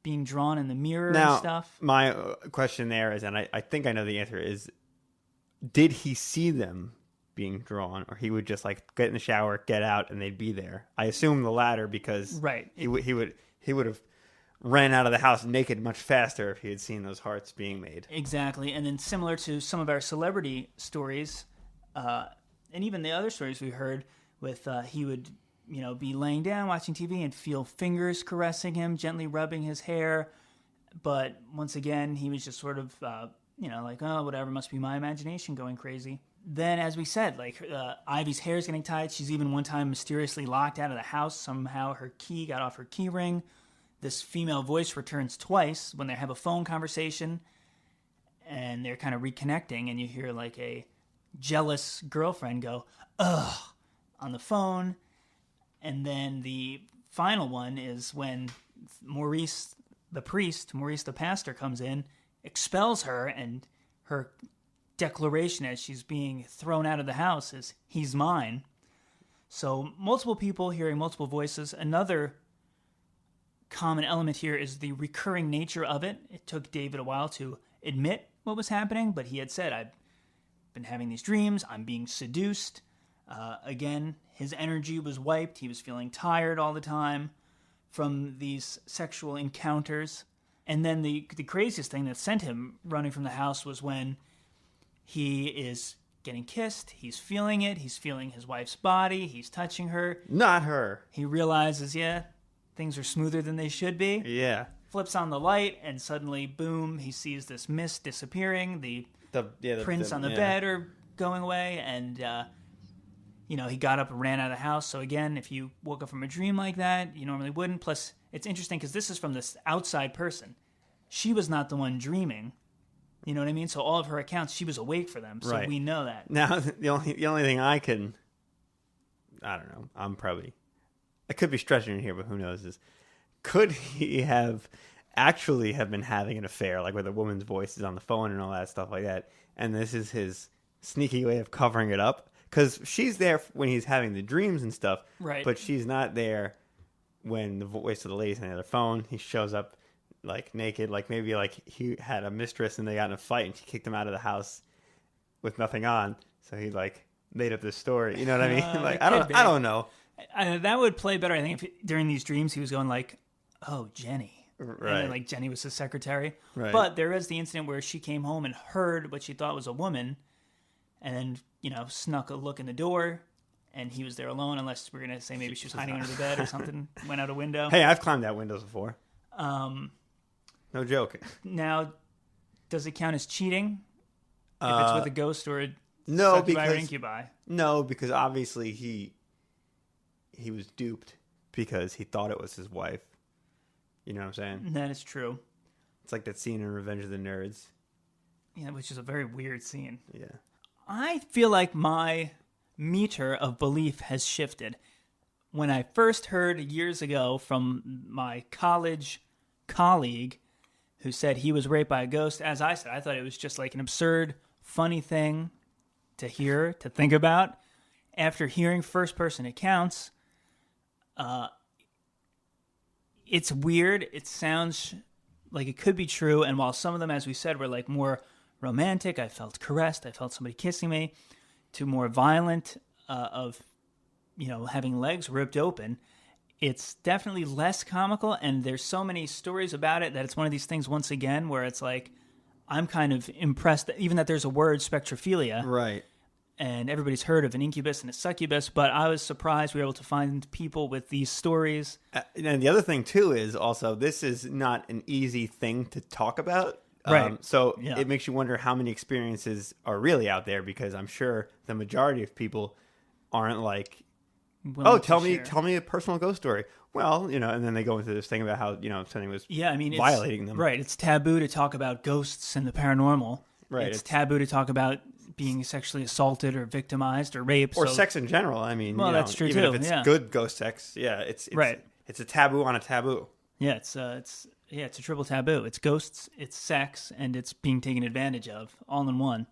being drawn in the mirror Now, and stuff. my question there is, and I think I know the answer, is did he see them being drawn, or he would just like get in the shower, get out, and they'd be there? I assume the latter, because right. he would have ran out of the house naked much faster if he had seen those hearts being made. Exactly. And then similar to some of our celebrity stories, and even the other stories we heard with he would, be laying down watching TV and feel fingers caressing him, gently rubbing his hair. But once again, he was just sort of, like, oh, whatever, must be my imagination going crazy. Then, as we said, like Ivy's hair's getting tied. She's even one time mysteriously locked out of the house. Somehow her key got off her key ring. This female voice returns twice when they have a phone conversation and they're kind of reconnecting, and you hear like a jealous girlfriend go, ugh, on the phone. And then the final one is when Maurice the pastor, comes in, expels her, and her declaration as she's being thrown out of the house is, he's mine. So multiple people hearing multiple voices. Another common element here is the recurring nature of it. It took David a while to admit what was happening, but he had said, I've been having these dreams, I'm being seduced. Again, his energy was wiped. He was feeling tired all the time from these sexual encounters. And then the craziest thing that sent him running from the house was when he is getting kissed. He's feeling it. He's feeling his wife's body. He's touching her. Not her. He realizes, things are smoother than they should be. Yeah. Flips on the light, and suddenly, boom, he sees this mist disappearing. The prints on the bed are going away, and he got up and ran out of the house. So again, if you woke up from a dream like that, you normally wouldn't. Plus, it's interesting because this is from this outside person. She was not the one dreaming. You know what I mean? So all of her accounts, she was awake for them. So we know that. Now, the only thing I don't know, I could be stretching it here, but who knows, is could he have been having an affair, like where the woman's voice is on the phone and all that stuff like that, and this is his sneaky way of covering it up? Because she's there when he's having the dreams and stuff, right? But she's not there when the voice of the lady's on the other phone. He shows up like naked, like maybe like he had a mistress and they got in a fight and she kicked him out of the house with nothing on. So he like made up this story. You know what I mean? Like I don't know. That would play better, I think, if during these dreams he was going like, "Oh, Jenny," right? And then, like Jenny was his secretary. Right. But there is the incident where she came home and heard what she thought was a woman, and then snuck a look in the door, and he was there alone. Unless we're gonna say maybe she was hiding under the bed or something, went out a window. Hey, I've climbed out windows before. No joke. Now, does it count as cheating if it's with a ghost or a succubi or incubi? No, because obviously he was duped because he thought it was his wife. You know what I'm saying? That is true. It's like that scene in Revenge of the Nerds. Yeah, which is a very weird scene. Yeah. I feel like my meter of belief has shifted. When I first heard years ago from my college colleague who said he was raped by a ghost, as I said, I thought it was just like an absurd, funny thing to hear, to think about. After hearing first-person accounts, it's weird. It sounds like it could be true. And while some of them, as we said, were like more romantic, I felt caressed, I felt somebody kissing me, to more violent of, having legs ripped open, it's definitely less comical. And there's so many stories about it that it's one of these things, once again, where it's like, I'm kind of impressed that even that there's a word, spectrophilia. Right. And everybody's heard of an incubus and a succubus, but I was surprised we were able to find people with these stories. And the other thing, too, is also this is not an easy thing to talk about. Right. So Yeah. it makes you wonder how many experiences are really out there, because I'm sure the majority of people aren't like, Willing to tell share. me a personal ghost story. Well, and then they go into this thing about how, something was violating them. Right. It's taboo to talk about ghosts and the paranormal. Right. It's taboo to talk about being sexually assaulted or victimized or raped. Or so- sex in general. I mean, well, that's true even too. if it's yeah. good ghost sex, it's right. It's a taboo on a taboo. Yeah, it's a triple taboo. It's ghosts, it's sex, and it's being taken advantage of, all in one.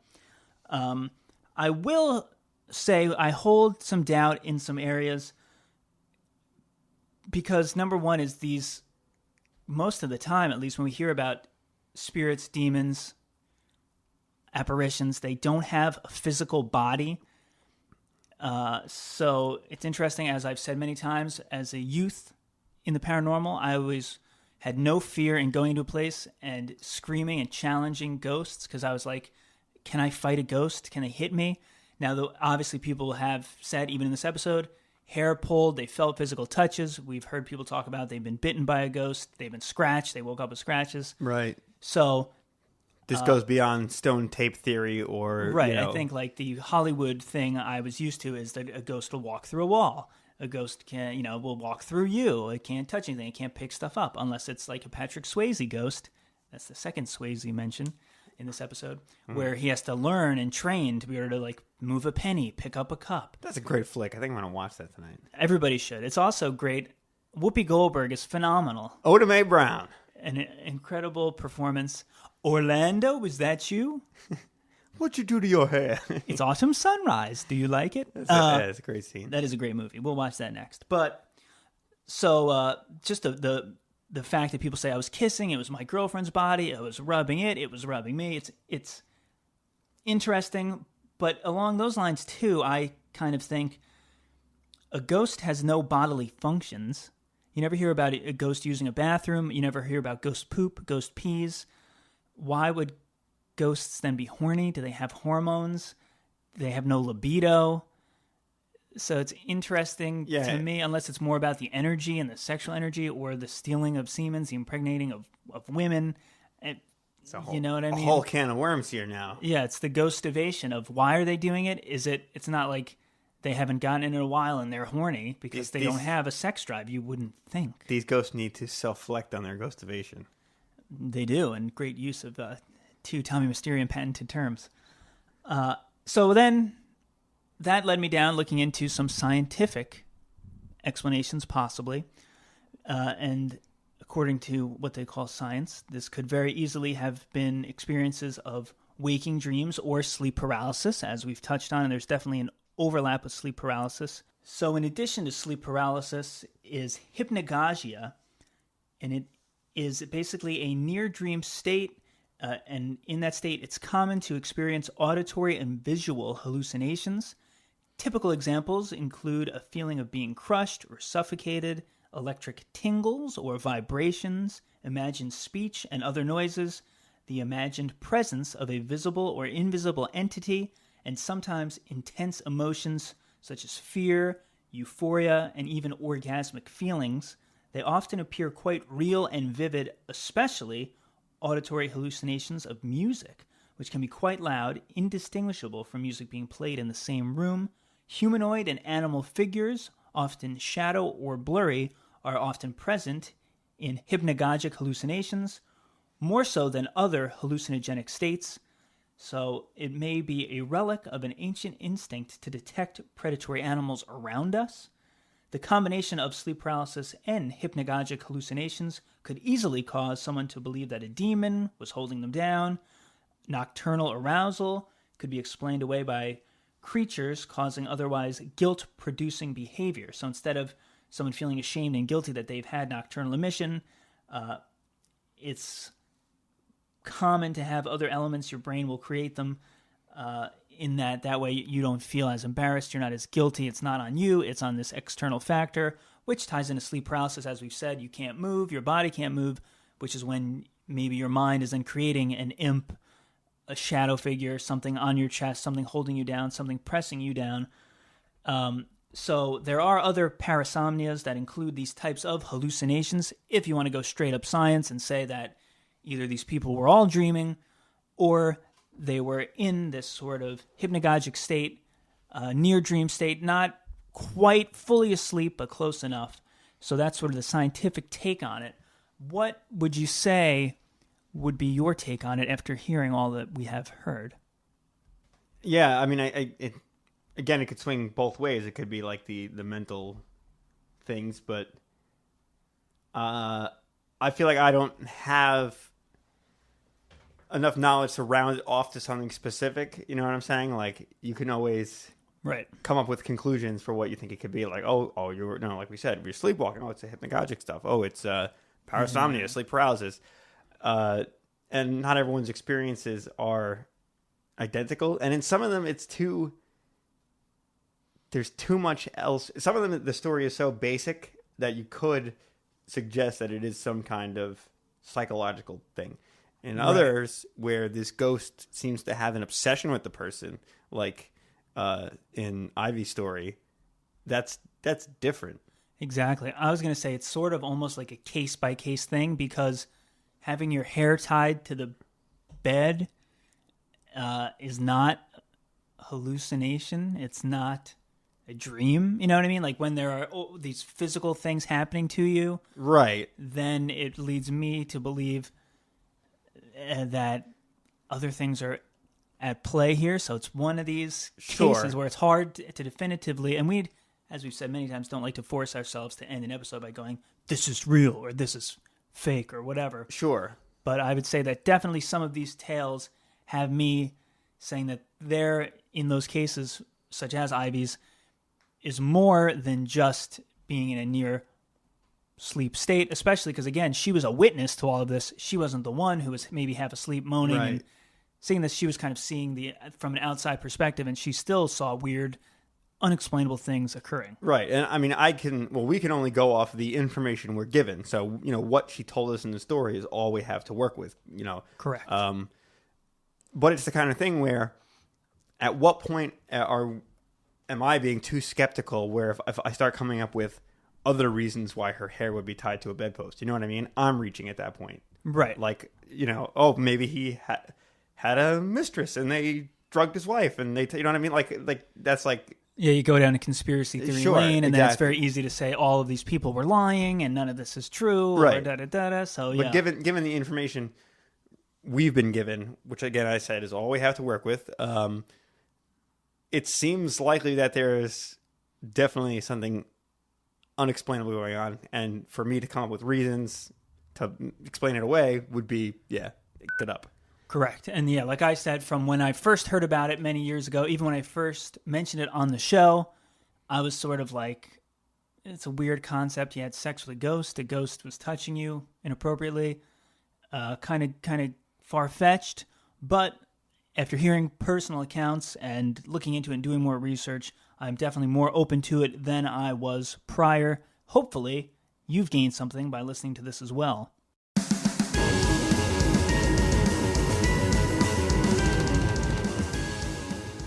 I will say I hold some doubt in some areas because number one is these, most of the time, at least when we hear about spirits, demons, apparitions, they don't have a physical body. So it's interesting, as I've said many times, as a youth in the paranormal, I always had no fear in going to a place and screaming and challenging ghosts because I was like, can I fight a ghost? Can they hit me? Now, though, obviously people have said, even in this episode, hair pulled, they felt physical touches. We've heard people talk about they've been bitten by a ghost, they've been scratched, they woke up with scratches. Right. So this goes beyond stone tape theory or... Right, I think like the Hollywood thing I was used to is that a ghost will walk through a wall. A ghost can, will walk through you. It can't touch anything. It can't pick stuff up unless it's like a Patrick Swayze ghost. That's the second Swayze mention in this episode, where he has to learn and train to be able to like move a penny, pick up a cup. That's a great flick. I think I'm going to watch that tonight. Everybody should. It's also great. Whoopi Goldberg is phenomenal. Oda Mae Brown. An incredible performance. Orlando, is that you? What'd you do to your hair? It's Autumn Sunrise. Do you like it? That's a great scene. That is a great movie. We'll watch that next. But so just the fact that people say I was kissing, it was my girlfriend's body, I was rubbing it was rubbing me. It's interesting, but along those lines too, I kind of think a ghost has no bodily functions. You never hear about a ghost using a bathroom. You never hear about ghost poop, ghost pees. Why would ghosts then be horny? Do they have hormones? They have no libido. So it's interesting to me, unless it's more about the energy and the sexual energy or the stealing of semen, the impregnating of women. You know what I mean? A whole can of worms here now. Yeah, it's the ghostivation of why are they doing it? It's not like they haven't gotten in a while and they're horny because they don't have a sex drive. You wouldn't think. These ghosts need to self-select on their ghostivation. They do, and great use of two Tommy Mysterium patented terms. So then that led me down looking into some scientific explanations, possibly. And according to what they call science, this could very easily have been experiences of waking dreams or sleep paralysis, as we've touched on, and there's definitely an overlap with sleep paralysis. So in addition to sleep paralysis is hypnagogia, and it is basically a near-dream state, and in that state, it's common to experience auditory and visual hallucinations. Typical examples include a feeling of being crushed or suffocated, electric tingles or vibrations, imagined speech and other noises, the imagined presence of a visible or invisible entity, and sometimes intense emotions such as fear, euphoria, and even orgasmic feelings. They often appear quite real and vivid, especially auditory hallucinations of music, which can be quite loud, indistinguishable from music being played in the same room. Humanoid and animal figures, often shadow or blurry, are often present in hypnagogic hallucinations, more so than other hallucinogenic states. So it may be a relic of an ancient instinct to detect predatory animals around us. The combination of sleep paralysis and hypnagogic hallucinations could easily cause someone to believe that a demon was holding them down. Nocturnal arousal could be explained away by creatures causing otherwise guilt-producing behavior. So instead of someone feeling ashamed and guilty that they've had nocturnal emission, it's common to have other elements. Your brain will create them in that way you don't feel as embarrassed, you're not as guilty. It's not on you, it's on this external factor, which ties into sleep paralysis. As we've said, you can't move, your body can't move, which is when maybe your mind is then creating an imp a shadow figure, something on your chest, something holding you down, something pressing you down. So there are other parasomnias that include these types of hallucinations, if you want to go straight up science and say that either these people were all dreaming or they were in this sort of hypnagogic state, near dream state, not quite fully asleep, but close enough. So that's sort of the scientific take on it. What would you say would be your take on it after hearing all that we have heard? Yeah, I mean, again, it could swing both ways. It could be like the mental things, but I feel like I don't have enough knowledge to round it off to something specific. You know what I'm saying? Like, you can always come up with conclusions for what you think it could be. Like, like we said, you're sleepwalking. Oh, it's a hypnagogic stuff. Oh, it's parasomnia, sleep paralysis. And not everyone's experiences are identical. And in some of them, there's too much else. Some of them, the story is so basic that you could suggest that it is some kind of psychological thing. In others, where this ghost seems to have an obsession with the person, like in Ivy's story, that's different. Exactly. I was going to say it's sort of almost like a case-by-case thing, because having your hair tied to the bed is not hallucination. It's not a dream. You know what I mean? Like when there are these physical things happening to you, then it leads me to believe that other things are at play here. So it's one of these cases where it's hard to definitively, and we, as we've said many times, don't like to force ourselves to end an episode by going, this is real or this is fake or whatever. Sure. But I would say that definitely some of these tales have me saying that there, in those cases, such as Ivy's, is more than just being in a near sleep state, especially because, again, she was a witness to all of this. She wasn't the one who was maybe half asleep moaning and seeing this. She was kind of seeing from an outside perspective, and she still saw weird, unexplainable things occurring. Right. And I mean, we can only go off the information we're given. So, what she told us in the story is all we have to work with, Correct. But it's the kind of thing where at what point am I being too skeptical where if I start coming up with other reasons why her hair would be tied to a bedpost, you know what I mean? I'm reaching at that point. Right. Like, maybe he had a mistress and they drugged his wife and they, you know what I mean? Like that's like... Yeah, you go down a conspiracy theory lane, and then it's very easy to say all of these people were lying and none of this is true, or da-da-da-da. So, but given the information we've been given, which again I said is all we have to work with, it seems likely that there's definitely something unexplainable going on, and for me to come up with reasons to explain it away would be, it up. Correct. And yeah, like I said, from when I first heard about it many years ago, even when I first mentioned it on the show, I was sort of like, it's a weird concept. You had sex with a ghost was touching you inappropriately, kind of far-fetched. But after hearing personal accounts and looking into it and doing more research, I'm definitely more open to it than I was prior. Hopefully, you've gained something by listening to this as well.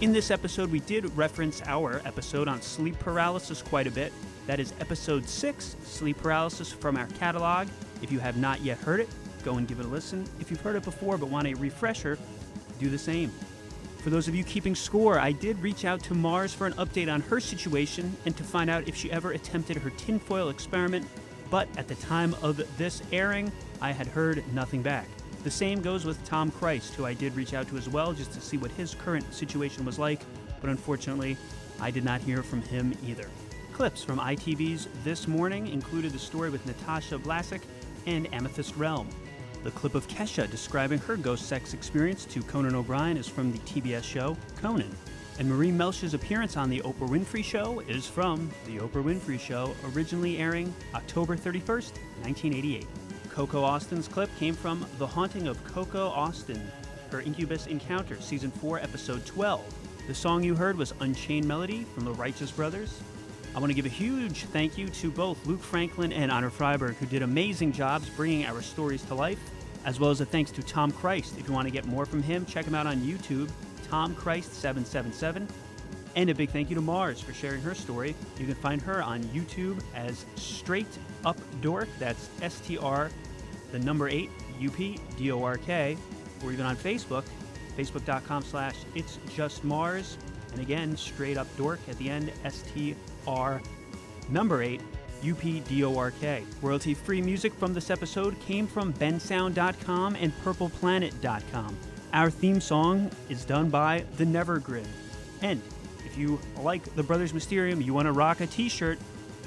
In this episode, we did reference our episode on sleep paralysis quite a bit. That is episode 6, Sleep Paralysis, from our catalog. If you have not yet heard it, go and give it a listen. If you've heard it before but want a refresher, do the same. For those of you keeping score, I did reach out to Mars for an update on her situation and to find out if she ever attempted her tinfoil experiment, but at the time of this airing, I had heard nothing back. The same goes with Tom Christ, who I did reach out to as well, just to see what his current situation was like, but unfortunately, I did not hear from him either. Clips from ITV's This Morning included the story with Natasha Vlasic and Amethyst Realm. The clip of Kesha describing her ghost sex experience to Conan O'Brien is from the TBS show Conan. And Marie Melch's appearance on The Oprah Winfrey Show is from The Oprah Winfrey Show, originally airing October 31st, 1988. Coco Austin's clip came from The Haunting of Coco Austin, her Incubus Encounter, Season 4, Episode 12. The song you heard was Unchained Melody from the Righteous Brothers. I want to give a huge thank you to both Luke Franklin and Honor Freiberg, who did amazing jobs bringing our stories to life. As well as a thanks to Tom Christ. If you want to get more from him, check him out on YouTube, Tom Christ 777. And a big thank you to Mars for sharing her story. You can find her on YouTube as Straight Up Dork. That's STR, the number 8, UPDORK. Or even on Facebook, facebook.com/It's Just Mars. And again, Straight Up Dork at the end, STR, number 8, UPDORK. Royalty-free music from this episode came from bensound.com and purpleplanet.com. Our theme song is done by The Nevergrid. And if you like the Brothers Mysterium, you want to rock a t-shirt,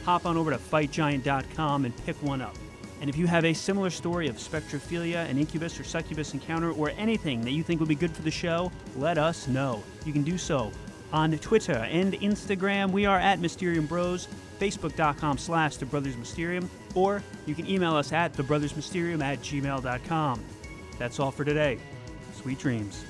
hop on over to fightgiant.com and pick one up. And if you have a similar story of Spectrophilia, an Incubus or Succubus encounter, or anything that you think would be good for the show, let us know. You can do so on Twitter and Instagram. We are at Mysterium Bros, facebook.com/The Brothers Mysterium, or you can email us at thebrothersmysterium@gmail.com. That's all for today. Sweet dreams.